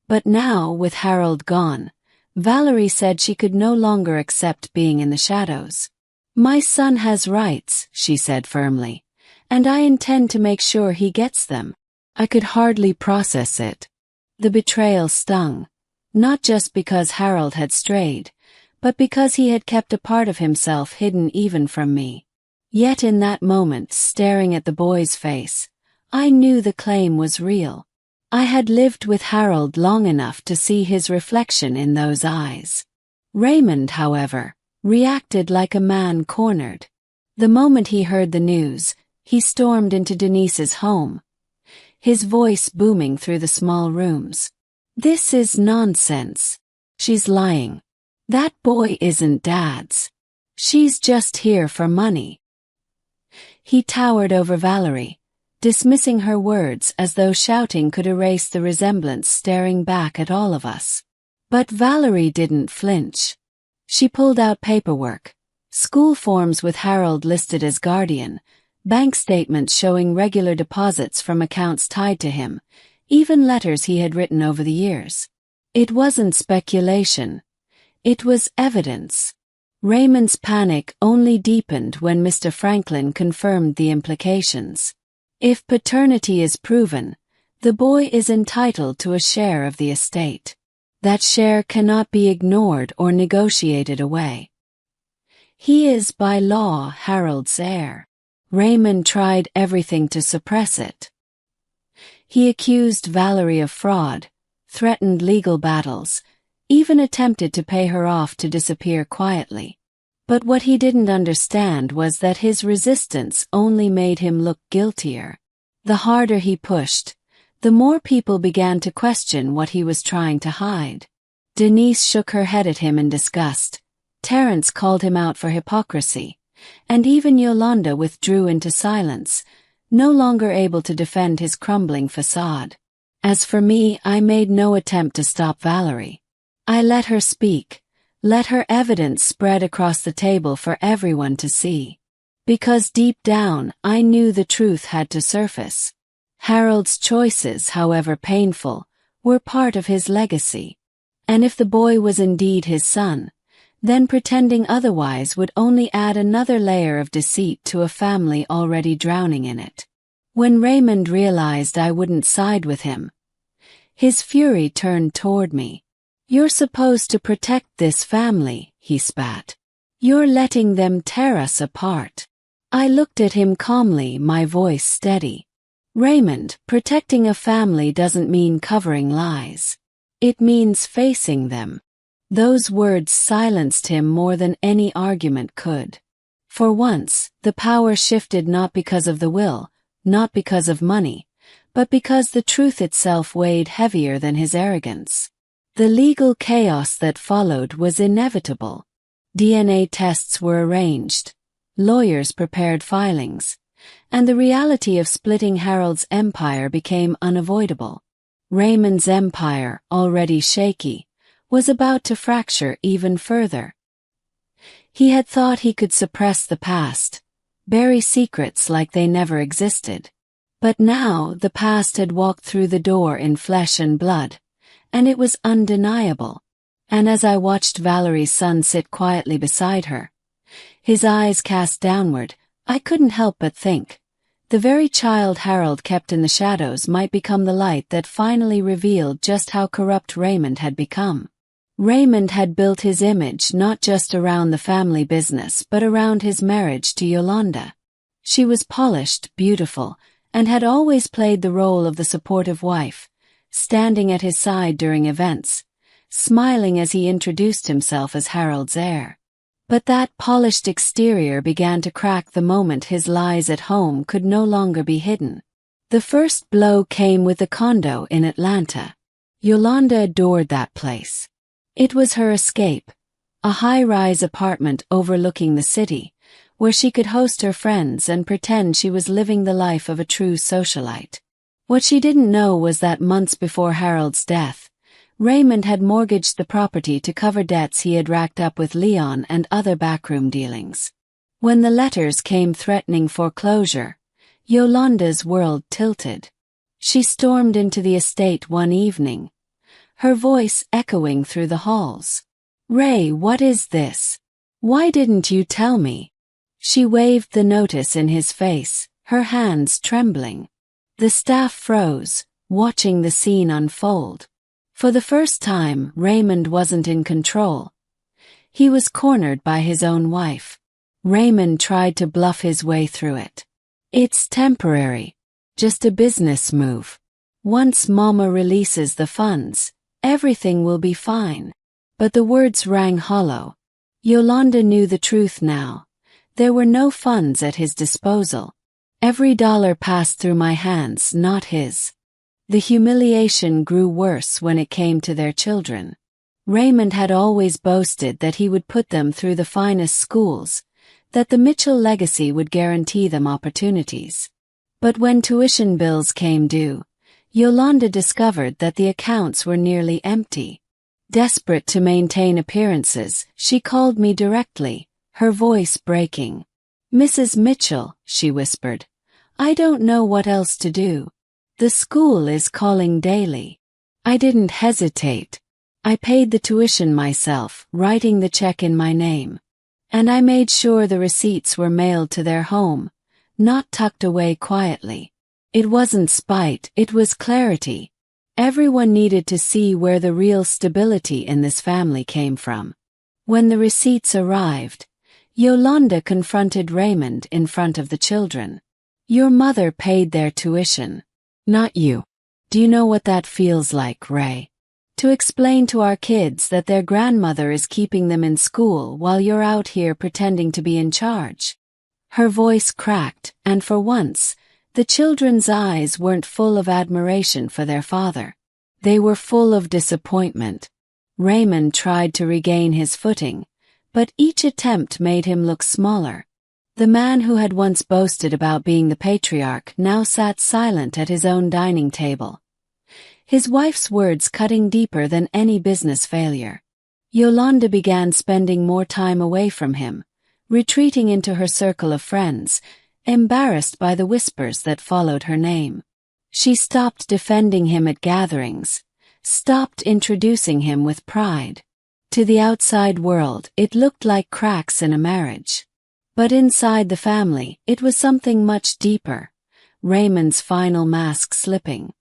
But now, with Harold gone, Valerie said she could no longer accept being in the shadows. "My son has rights," she said firmly, "and I intend to make sure he gets them." I could hardly process it. The betrayal stung, not just because Harold had strayed, but because he had kept a part of himself hidden even from me. Yet in that moment, staring at the boy's face, I knew the claim was real. I had lived with Harold long enough to see his reflection in those eyes. Raymond, however, reacted like a man cornered. The moment he heard the news, he stormed into Denise's home, his voice booming through the small rooms. "This is nonsense. She's lying. That boy isn't Dad's. She's just here for money." He towered over Valerie, dismissing her words as though shouting could erase the resemblance staring back at all of us. But Valerie didn't flinch. She pulled out paperwork, school forms with Harold listed as guardian, bank statements showing regular deposits from accounts tied to him, even letters he had written over the years. It wasn't speculation. It was evidence. Raymond's panic only deepened when Mr. Franklin confirmed the implications. If paternity is proven, the boy is entitled to a share of the estate. That share cannot be ignored or negotiated away. He is by law Harold's heir. Raymond tried everything to suppress it. He accused Valerie of fraud, threatened legal battles, even attempted to pay her off to disappear quietly. But what he didn't understand was that his resistance only made him look guiltier. The harder he pushed, the more people began to question what he was trying to hide. Denise shook her head at him in disgust. Terrence called him out for hypocrisy, and even Yolanda withdrew into silence, no longer able to defend his crumbling facade. As for me, I made no attempt to stop Valerie. I let her speak, let her evidence spread across the table for everyone to see. Because deep down, I knew the truth had to surface. Harold's choices, however painful, were part of his legacy. And if the boy was indeed his son, then pretending otherwise would only add another layer of deceit to a family already drowning in it. When Raymond realized I wouldn't side with him, his fury turned toward me. "You're supposed to protect this family," he spat. "You're letting them tear us apart." I looked at him calmly, my voice steady. "Raymond, protecting a family doesn't mean covering lies. It means facing them." Those words silenced him more than any argument could. For once, the power shifted not because of the will, not because of money, but because the truth itself weighed heavier than his arrogance. The legal chaos that followed was inevitable. DNA tests were arranged, lawyers prepared filings, and the reality of splitting Harold's empire became unavoidable. Raymond's empire, already shaky, was about to fracture even further. He had thought he could suppress the past, bury secrets like they never existed. But now the past had walked through the door in flesh and blood, and it was undeniable. And as I watched Valerie's son sit quietly beside her, his eyes cast downward, I couldn't help but think, the very child Harold kept in the shadows might become the light that finally revealed just how corrupt Raymond had become. Raymond had built his image not just around the family business but around his marriage to Yolanda. She was polished, beautiful, and had always played the role of the supportive wife, standing at his side during events, smiling as he introduced himself as Harold's heir. But that polished exterior began to crack the moment his lies at home could no longer be hidden. The first blow came with the condo in Atlanta. Yolanda adored that place. It was her escape, a high-rise apartment overlooking the city, where she could host her friends and pretend she was living the life of a true socialite. What she didn't know was that months before Harold's death, Raymond had mortgaged the property to cover debts he had racked up with Leon and other backroom dealings. When the letters came threatening foreclosure, Yolanda's world tilted. She stormed into the estate one evening, her voice echoing through the halls. "Ray, what is this? Why didn't you tell me?" She waved the notice in his face, her hands trembling. The staff froze, watching the scene unfold. For the first time, Raymond wasn't in control. He was cornered by his own wife. Raymond tried to bluff his way through it. "It's temporary. Just a business move. Once Mama releases the funds, everything will be fine." But the words rang hollow. Yolanda knew the truth now. There were no funds at his disposal. Every dollar passed through my hands, not his. The humiliation grew worse when it came to their children. Raymond had always boasted that he would put them through the finest schools, that the Mitchell legacy would guarantee them opportunities. But when tuition bills came due, Yolanda discovered that the accounts were nearly empty. Desperate to maintain appearances, she called me directly, her voice breaking. "Mrs. Mitchell," she whispered, "I don't know what else to do. The school is calling daily." I didn't hesitate. I paid the tuition myself, writing the check in my name. And I made sure the receipts were mailed to their home, not tucked away quietly. It wasn't spite, it was clarity. Everyone needed to see where the real stability in this family came from. When the receipts arrived, Yolanda confronted Raymond in front of the children. "Your mother paid their tuition. Not you. Do you know what that feels like, Ray? To explain to our kids that their grandmother is keeping them in school while you're out here pretending to be in charge." Her voice cracked, and for once, the children's eyes weren't full of admiration for their father. They were full of disappointment. Raymond tried to regain his footing, but each attempt made him look smaller. The man who had once boasted about being the patriarch now sat silent at his own dining table, his wife's words cutting deeper than any business failure. Yolanda began spending more time away from him, retreating into her circle of friends, embarrassed by the whispers that followed her name. She stopped defending him at gatherings, stopped introducing him with pride. To the outside world, it looked like cracks in a marriage. But inside the family, it was something much deeper. Raymond's final mask slipping.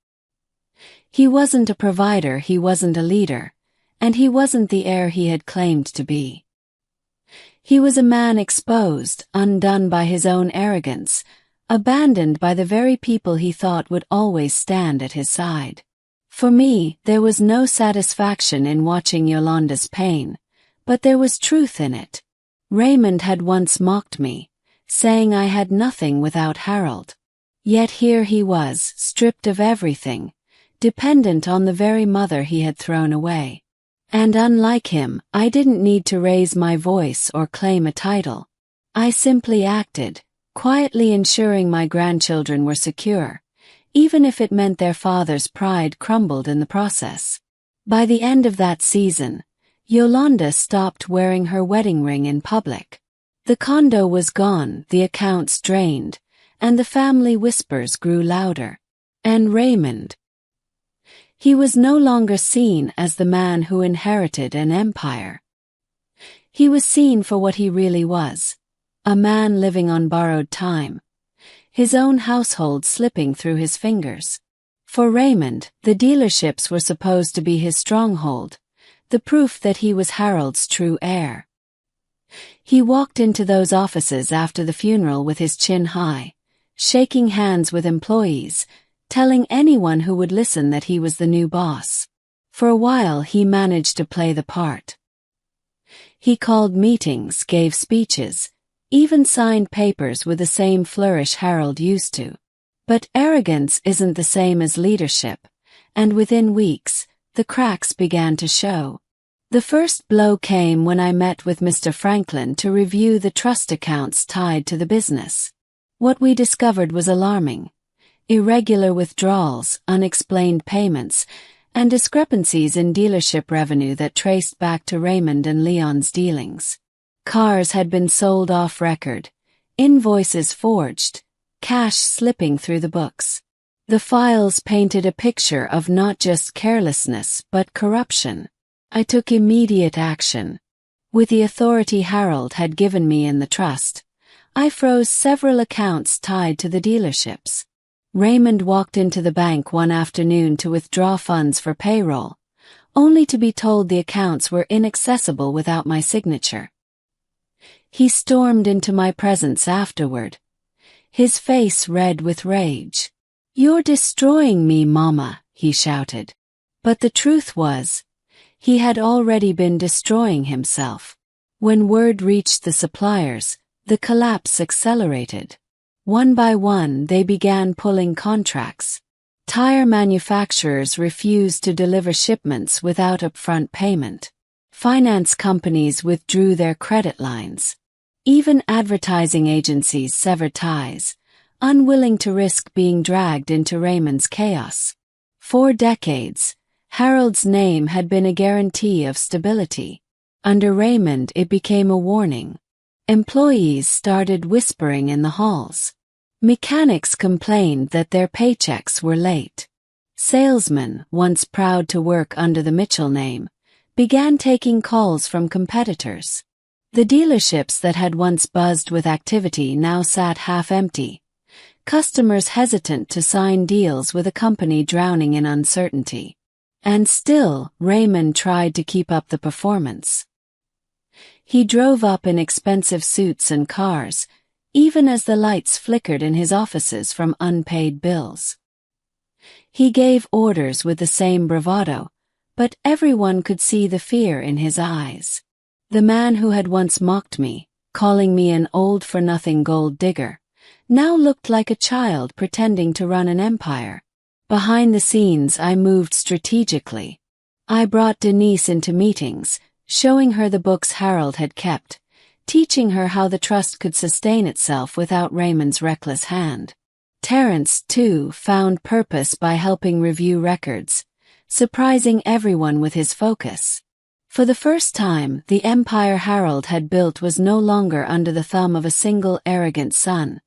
He wasn't a provider, he wasn't a leader, and he wasn't the heir he had claimed to be. He was a man exposed, undone by his own arrogance, abandoned by the very people he thought would always stand at his side. For me, there was no satisfaction in watching Yolanda's pain, but there was truth in it. Raymond had once mocked me, saying I had nothing without Harold. Yet here he was, stripped of everything, dependent on the very mother he had thrown away. And unlike him, I didn't need to raise my voice or claim a title. I simply acted, quietly ensuring my grandchildren were secure, even if it meant their father's pride crumbled in the process. By the end of that season, Yolanda stopped wearing her wedding ring in public. The condo was gone, the accounts drained, and the family whispers grew louder. And Raymond. He was no longer seen as the man who inherited an empire. He was seen for what he really was, a man living on borrowed time, his own household slipping through his fingers. For Raymond, the dealerships were supposed to be his stronghold, the proof that he was Harold's true heir. He walked into those offices after the funeral with his chin high, shaking hands with employees, telling anyone who would listen that he was the new boss. For a while he managed to play the part. He called meetings, gave speeches, even signed papers with the same flourish Harold used to. But arrogance isn't the same as leadership, and within weeks, the cracks began to show. The first blow came when I met with Mr. Franklin to review the trust accounts tied to the business. What we discovered was alarming. Irregular withdrawals, unexplained payments, and discrepancies in dealership revenue that traced back to Raymond and Leon's dealings. Cars had been sold off record, invoices forged, cash slipping through the books. The files painted a picture of not just carelessness but corruption. I took immediate action. With the authority Harold had given me in the trust, I froze several accounts tied to the dealerships. Raymond walked into the bank one afternoon to withdraw funds for payroll, only to be told the accounts were inaccessible without my signature. He stormed into my presence afterward, his face red with rage. "You're destroying me, Mama," he shouted. But the truth was, he had already been destroying himself. When word reached the suppliers, the collapse accelerated. One by one, they began pulling contracts. Tire manufacturers refused to deliver shipments without upfront payment. Finance companies withdrew their credit lines. Even advertising agencies severed ties, unwilling to risk being dragged into Raymond's chaos. For decades, Harold's name had been a guarantee of stability. Under Raymond, it became a warning. Employees started whispering in the halls. Mechanics complained that their paychecks were late. Salesmen, once proud to work under the Mitchell name, began taking calls from competitors. The dealerships that had once buzzed with activity now sat half-empty, customers hesitant to sign deals with a company drowning in uncertainty. And still, Raymond tried to keep up the performance. He drove up in expensive suits and cars, even as the lights flickered in his offices from unpaid bills. He gave orders with the same bravado, but everyone could see the fear in his eyes. The man who had once mocked me, calling me an old-for-nothing gold digger, now looked like a child pretending to run an empire. Behind the scenes, I moved strategically. I brought Denise into meetings, showing her the books Harold had kept, teaching her how the trust could sustain itself without Raymond's reckless hand. Terence, too, found purpose by helping review records, surprising everyone with his focus. For the first time, the empire Harold had built was no longer under the thumb of a single arrogant son.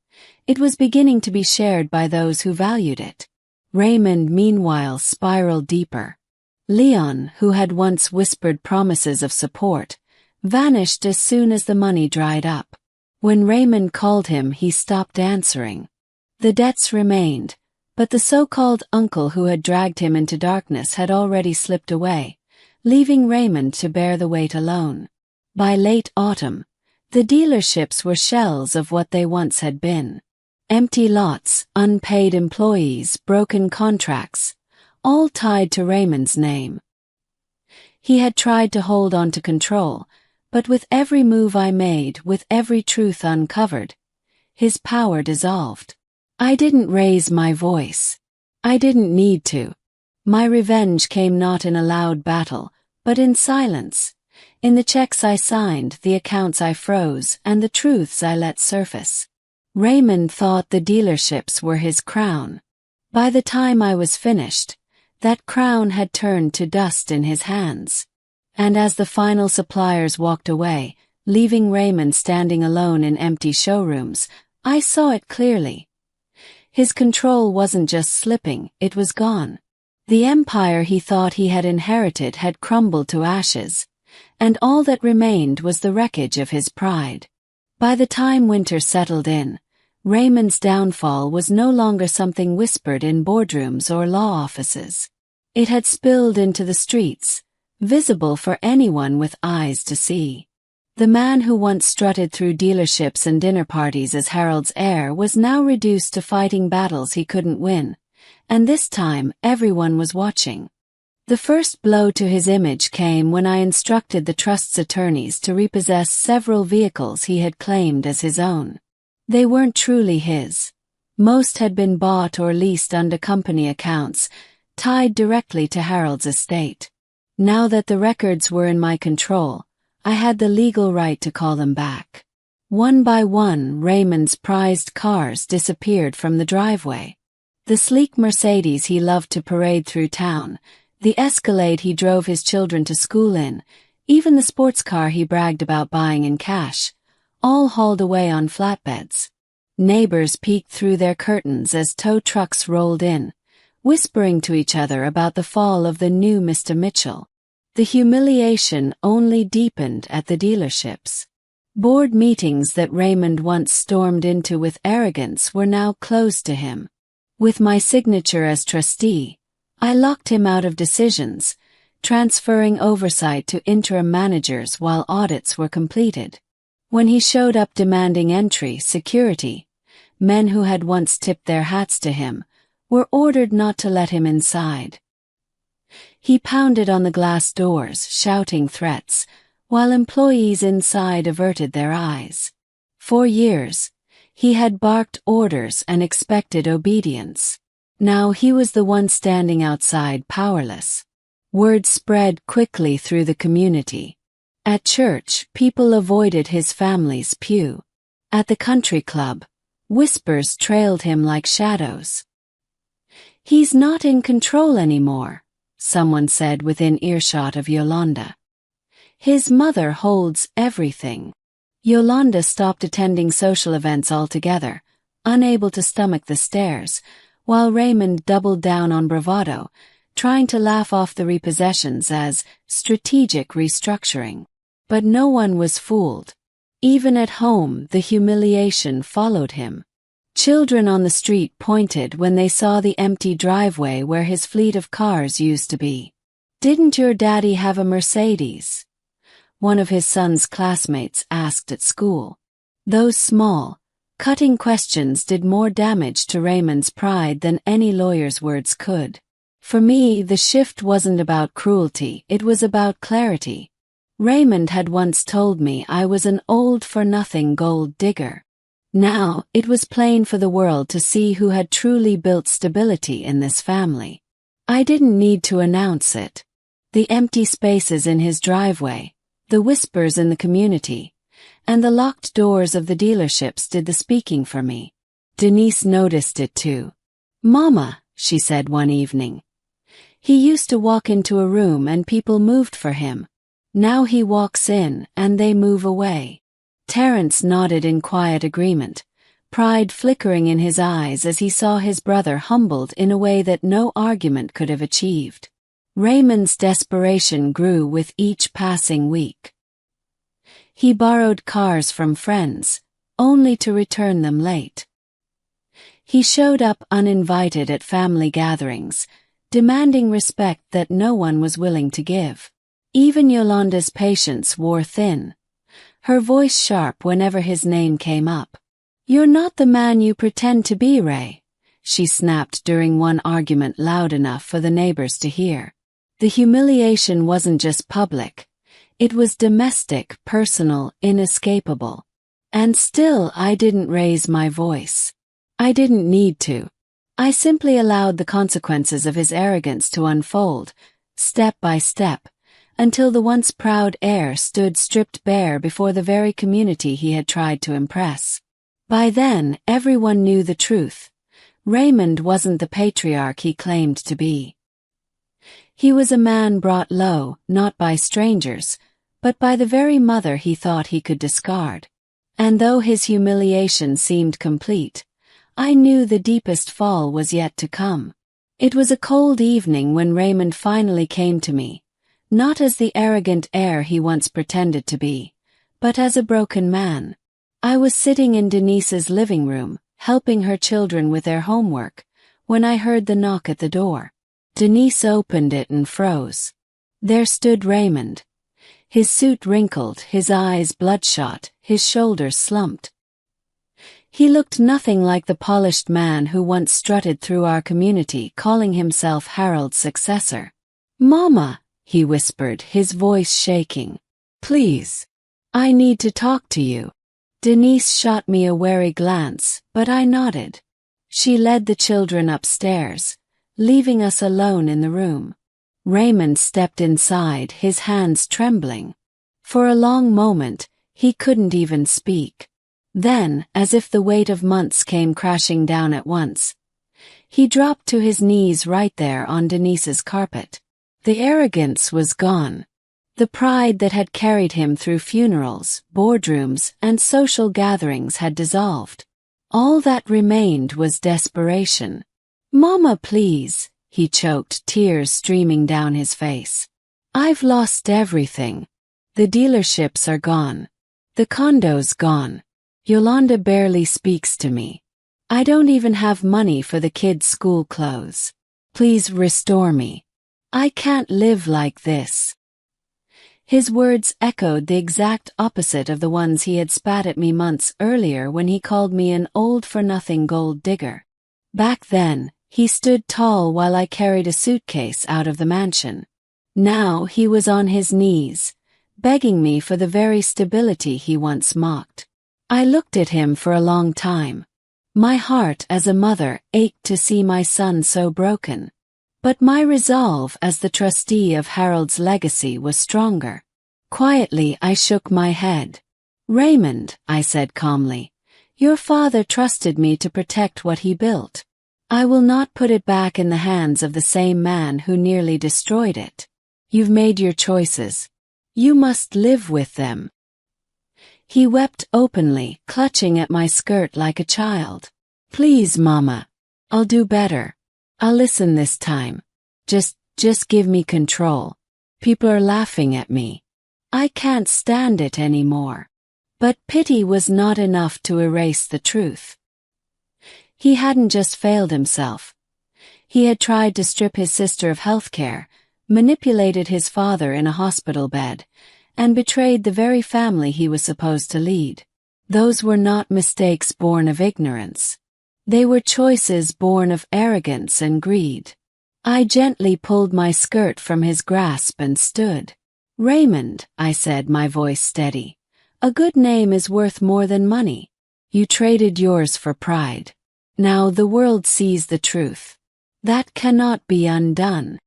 It was beginning to be shared by those who valued it. Raymond, meanwhile, spiraled deeper. Leon, who had once whispered promises of support, vanished as soon as the money dried up. When Raymond called him, he stopped answering. The debts remained, but the so-called uncle who had dragged him into darkness had already slipped away, leaving Raymond to bear the weight alone. By late autumn, the dealerships were shells of what they once had been. Empty lots, unpaid employees, broken contracts, all tied to Raymond's name. He had tried to hold on to control, but with every move I made, with every truth uncovered, his power dissolved. I didn't raise my voice. I didn't need to. My revenge came not in a loud battle, but in silence, in the checks I signed, the accounts I froze, and the truths I let surface. Raymond thought the dealerships were his crown. By the time I was finished, that crown had turned to dust in his hands. And as the final suppliers walked away, leaving Raymond standing alone in empty showrooms, I saw it clearly. His control wasn't just slipping, it was gone. The empire he thought he had inherited had crumbled to ashes, and all that remained was the wreckage of his pride. By the time winter settled in, Raymond's downfall was no longer something whispered in boardrooms or law offices. It had spilled into the streets, visible for anyone with eyes to see. The man who once strutted through dealerships and dinner parties as Harold's heir was now reduced to fighting battles he couldn't win, and this time everyone was watching. The first blow to his image came when I instructed the trust's attorneys to repossess several vehicles he had claimed as his own. They weren't truly his. Most had been bought or leased under company accounts, tied directly to Harold's estate. Now that the records were in my control, I had the legal right to call them back. One by one, Raymond's prized cars disappeared from the driveway. The sleek Mercedes he loved to parade through town, the Escalade he drove his children to school in, even the sports car he bragged about buying in cash, all hauled away on flatbeds. Neighbors peeked through their curtains as tow trucks rolled in, whispering to each other about the fall of the new Mr. Mitchell. The humiliation only deepened at the dealerships. Board meetings that Raymond once stormed into with arrogance were now closed to him. With my signature as trustee, I locked him out of decisions, transferring oversight to interim managers while audits were completed. When he showed up demanding entry, security, men who had once tipped their hats to him, were ordered not to let him inside. He pounded on the glass doors, shouting threats, while employees inside averted their eyes. For years, he had barked orders and expected obedience. Now he was the one standing outside, powerless. Word spread quickly through the community. At church, people avoided his family's pew. At the country club, whispers trailed him like shadows. "He's not in control anymore," someone said within earshot of Yolanda. "His mother holds everything." Yolanda stopped attending social events altogether, unable to stomach the stares, while Raymond doubled down on bravado, trying to laugh off the repossessions as strategic restructuring. But no one was fooled. Even at home, the humiliation followed him. Children on the street pointed when they saw the empty driveway where his fleet of cars used to be. "Didn't your daddy have a Mercedes?" one of his son's classmates asked at school. Those small, cutting questions did more damage to Raymond's pride than any lawyer's words could. For me, the shift wasn't about cruelty, it was about clarity. Raymond had once told me I was an old-for-nothing gold digger. Now, it was plain for the world to see who had truly built stability in this family. I didn't need to announce it. The empty spaces in his driveway, the whispers in the community, and the locked doors of the dealerships did the speaking for me. Denise noticed it too. "Mama," she said one evening, "he used to walk into a room and people moved for him. Now he walks in and they move away. Terence nodded in quiet agreement, pride flickering in his eyes as he saw his brother humbled in a way that no argument could have achieved. Raymond's desperation grew with each passing week. He borrowed cars from friends, only to return them late. He showed up uninvited at family gatherings, demanding respect that no one was willing to give. Even Yolanda's patience wore thin, her voice sharp whenever his name came up. "You're not the man you pretend to be, Ray," she snapped during one argument loud enough for the neighbors to hear. The humiliation wasn't just public. It was domestic, personal, inescapable. And still I didn't raise my voice. I didn't need to. I simply allowed the consequences of his arrogance to unfold, step by step, until the once proud heir stood stripped bare before the very community he had tried to impress. By then, everyone knew the truth. Raymond wasn't the patriarch he claimed to be. He was a man brought low, not by strangers, but by the very mother he thought he could discard. And though his humiliation seemed complete, I knew the deepest fall was yet to come. It was a cold evening when Raymond finally came to me, not as the arrogant heir he once pretended to be, but as a broken man. I was sitting in Denise's living room, helping her children with their homework, when I heard the knock at the door. Denise opened it and froze. There stood Raymond. His suit wrinkled, his eyes bloodshot, his shoulders slumped. He looked nothing like the polished man who once strutted through our community calling himself Harold's successor. "Mama," he whispered, his voice shaking. "Please. I need to talk to you." Denise shot me a wary glance, but I nodded. She led the children upstairs, leaving us alone in the room. Raymond stepped inside, his hands trembling. For a long moment, he couldn't even speak. Then, as if the weight of months came crashing down at once, he dropped to his knees right there on Denise's carpet. The arrogance was gone. The pride that had carried him through funerals, boardrooms, and social gatherings had dissolved. All that remained was desperation. "Mama, please," he choked, tears streaming down his face. "I've lost everything. The dealerships are gone. The condo's gone. Yolanda barely speaks to me. I don't even have money for the kids' school clothes. Please restore me. I can't live like this." His words echoed the exact opposite of the ones he had spat at me months earlier when he called me an old-for-nothing gold digger. Back then, he stood tall while I carried a suitcase out of the mansion. Now he was on his knees, begging me for the very stability he once mocked. I looked at him for a long time. My heart as a mother ached to see my son so broken. But my resolve as the trustee of Harold's legacy was stronger. Quietly I shook my head. "Raymond," I said calmly, "your father trusted me to protect what he built. I will not put it back in the hands of the same man who nearly destroyed it. You've made your choices. You must live with them." He wept openly, clutching at my skirt like a child. "Please, Mama. I'll do better. I'll listen this time. Just give me control. People are laughing at me. I can't stand it anymore." But pity was not enough to erase the truth. He hadn't just failed himself. He had tried to strip his sister of health care, manipulated his father in a hospital bed, and betrayed the very family he was supposed to lead. Those were not mistakes born of ignorance. They were choices born of arrogance and greed. I gently pulled my skirt from his grasp and stood. "Raymond," I said, my voice steady, "a good name is worth more than money. You traded yours for pride. Now the world sees the truth. That cannot be undone."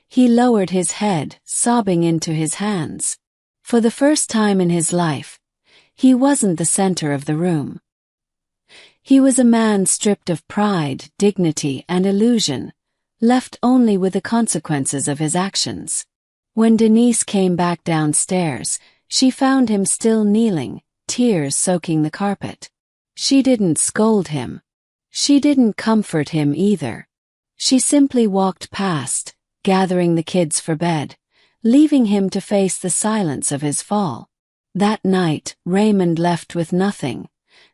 He lowered his head, sobbing into his hands. For the first time in his life, he wasn't the center of the room. He was a man stripped of pride, dignity, and illusion, left only with the consequences of his actions. When Denise came back downstairs, she found him still kneeling, tears soaking the carpet. She didn't scold him. She didn't comfort him either. She simply walked past, gathering the kids for bed, leaving him to face the silence of his fall. That night, Raymond left with nothing,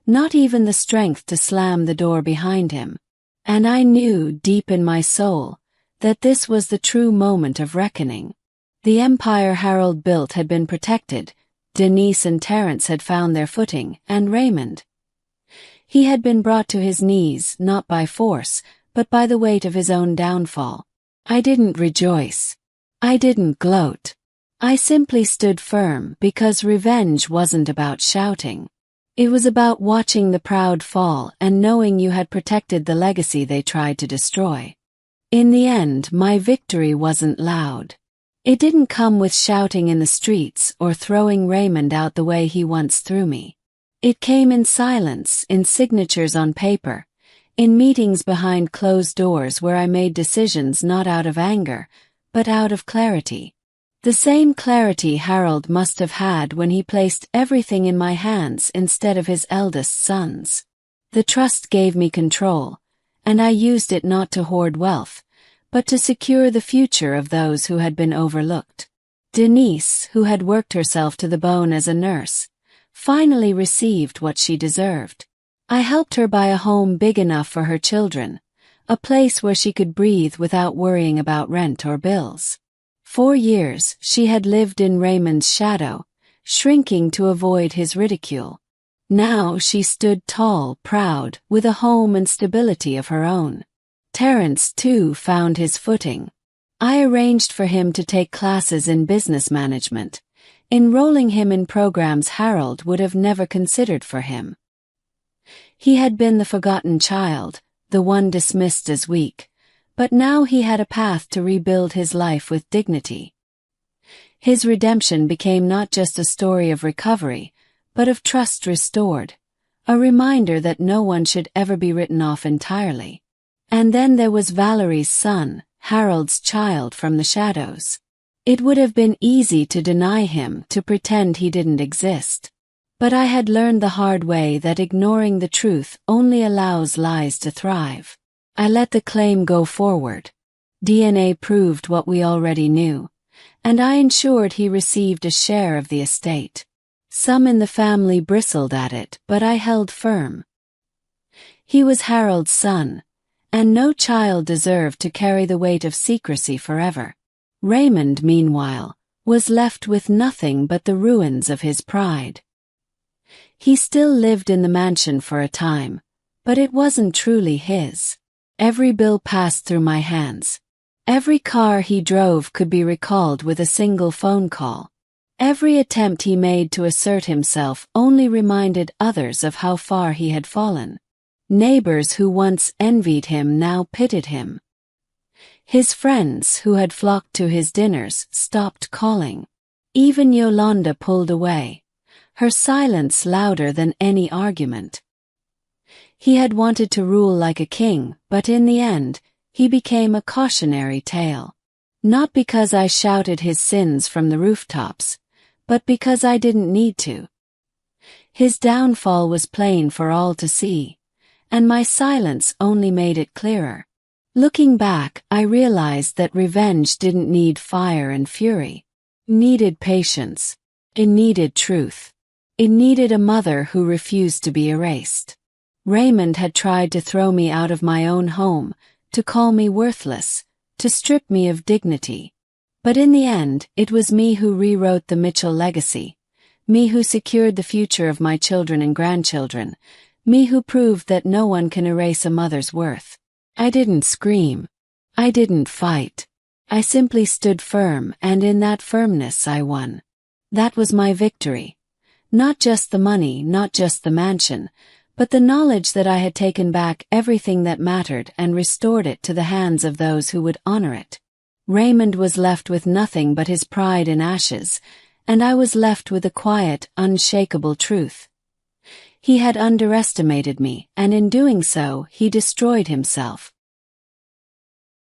not even the strength to slam the door behind him. And I knew, deep in my soul, that this was the true moment of reckoning. The empire Harold built had been protected, Denise and Terence had found their footing, and Raymond. He had been brought to his knees, not by force, but by the weight of his own downfall. I didn't rejoice. I didn't gloat. I simply stood firm because revenge wasn't about shouting. It was about watching the proud fall and knowing you had protected the legacy they tried to destroy. In the end, my victory wasn't loud. It didn't come with shouting in the streets or throwing Raymond out the way he once threw me. It came in silence, in signatures on paper, in meetings behind closed doors where I made decisions not out of anger, but out of clarity. The same clarity Harold must have had when he placed everything in my hands instead of his eldest son's. The trust gave me control, and I used it not to hoard wealth, but to secure the future of those who had been overlooked. Denise, who had worked herself to the bone as a nurse, finally received what she deserved. I helped her buy a home big enough for her children, a place where she could breathe without worrying about rent or bills. 4 years she had lived in Raymond's shadow, shrinking to avoid his ridicule. Now she stood tall, proud, with a home and stability of her own. Terence, too, found his footing. I arranged for him to take classes in business management, enrolling him in programs Harold would have never considered for him. He had been the forgotten child, the one dismissed as weak, but now he had a path to rebuild his life with dignity. His redemption became not just a story of recovery, but of trust restored, a reminder that no one should ever be written off entirely. And then there was Valerie's son, Harold's child from the shadows. It would have been easy to deny him, to pretend he didn't exist. But I had learned the hard way that ignoring the truth only allows lies to thrive. I let the claim go forward. DNA proved what we already knew, and I ensured he received a share of the estate. Some in the family bristled at it, but I held firm. He was Harold's son, and no child deserved to carry the weight of secrecy forever. Raymond, meanwhile, was left with nothing but the ruins of his pride. He still lived in the mansion for a time, but it wasn't truly his. Every bill passed through my hands. Every car he drove could be recalled with a single phone call. Every attempt he made to assert himself only reminded others of how far he had fallen. Neighbors who once envied him now pitied him. His friends who had flocked to his dinners stopped calling. Even Yolanda pulled away, her silence louder than any argument. He had wanted to rule like a king, but in the end, he became a cautionary tale. Not because I shouted his sins from the rooftops, but because I didn't need to. His downfall was plain for all to see, and my silence only made it clearer. Looking back, I realized that revenge didn't need fire and fury. It needed patience. It needed truth. It needed a mother who refused to be erased. Raymond had tried to throw me out of my own home, to call me worthless, to strip me of dignity. But in the end, it was me who rewrote the Mitchell legacy, me who secured the future of my children and grandchildren, me who proved that no one can erase a mother's worth. I didn't scream. I didn't fight. I simply stood firm, and in that firmness I won. That was my victory. Not just the money, not just the mansion, but the knowledge that I had taken back everything that mattered and restored it to the hands of those who would honor it. Raymond was left with nothing but his pride in ashes, and I was left with a quiet, unshakable truth. He had underestimated me, and in doing so, he destroyed himself.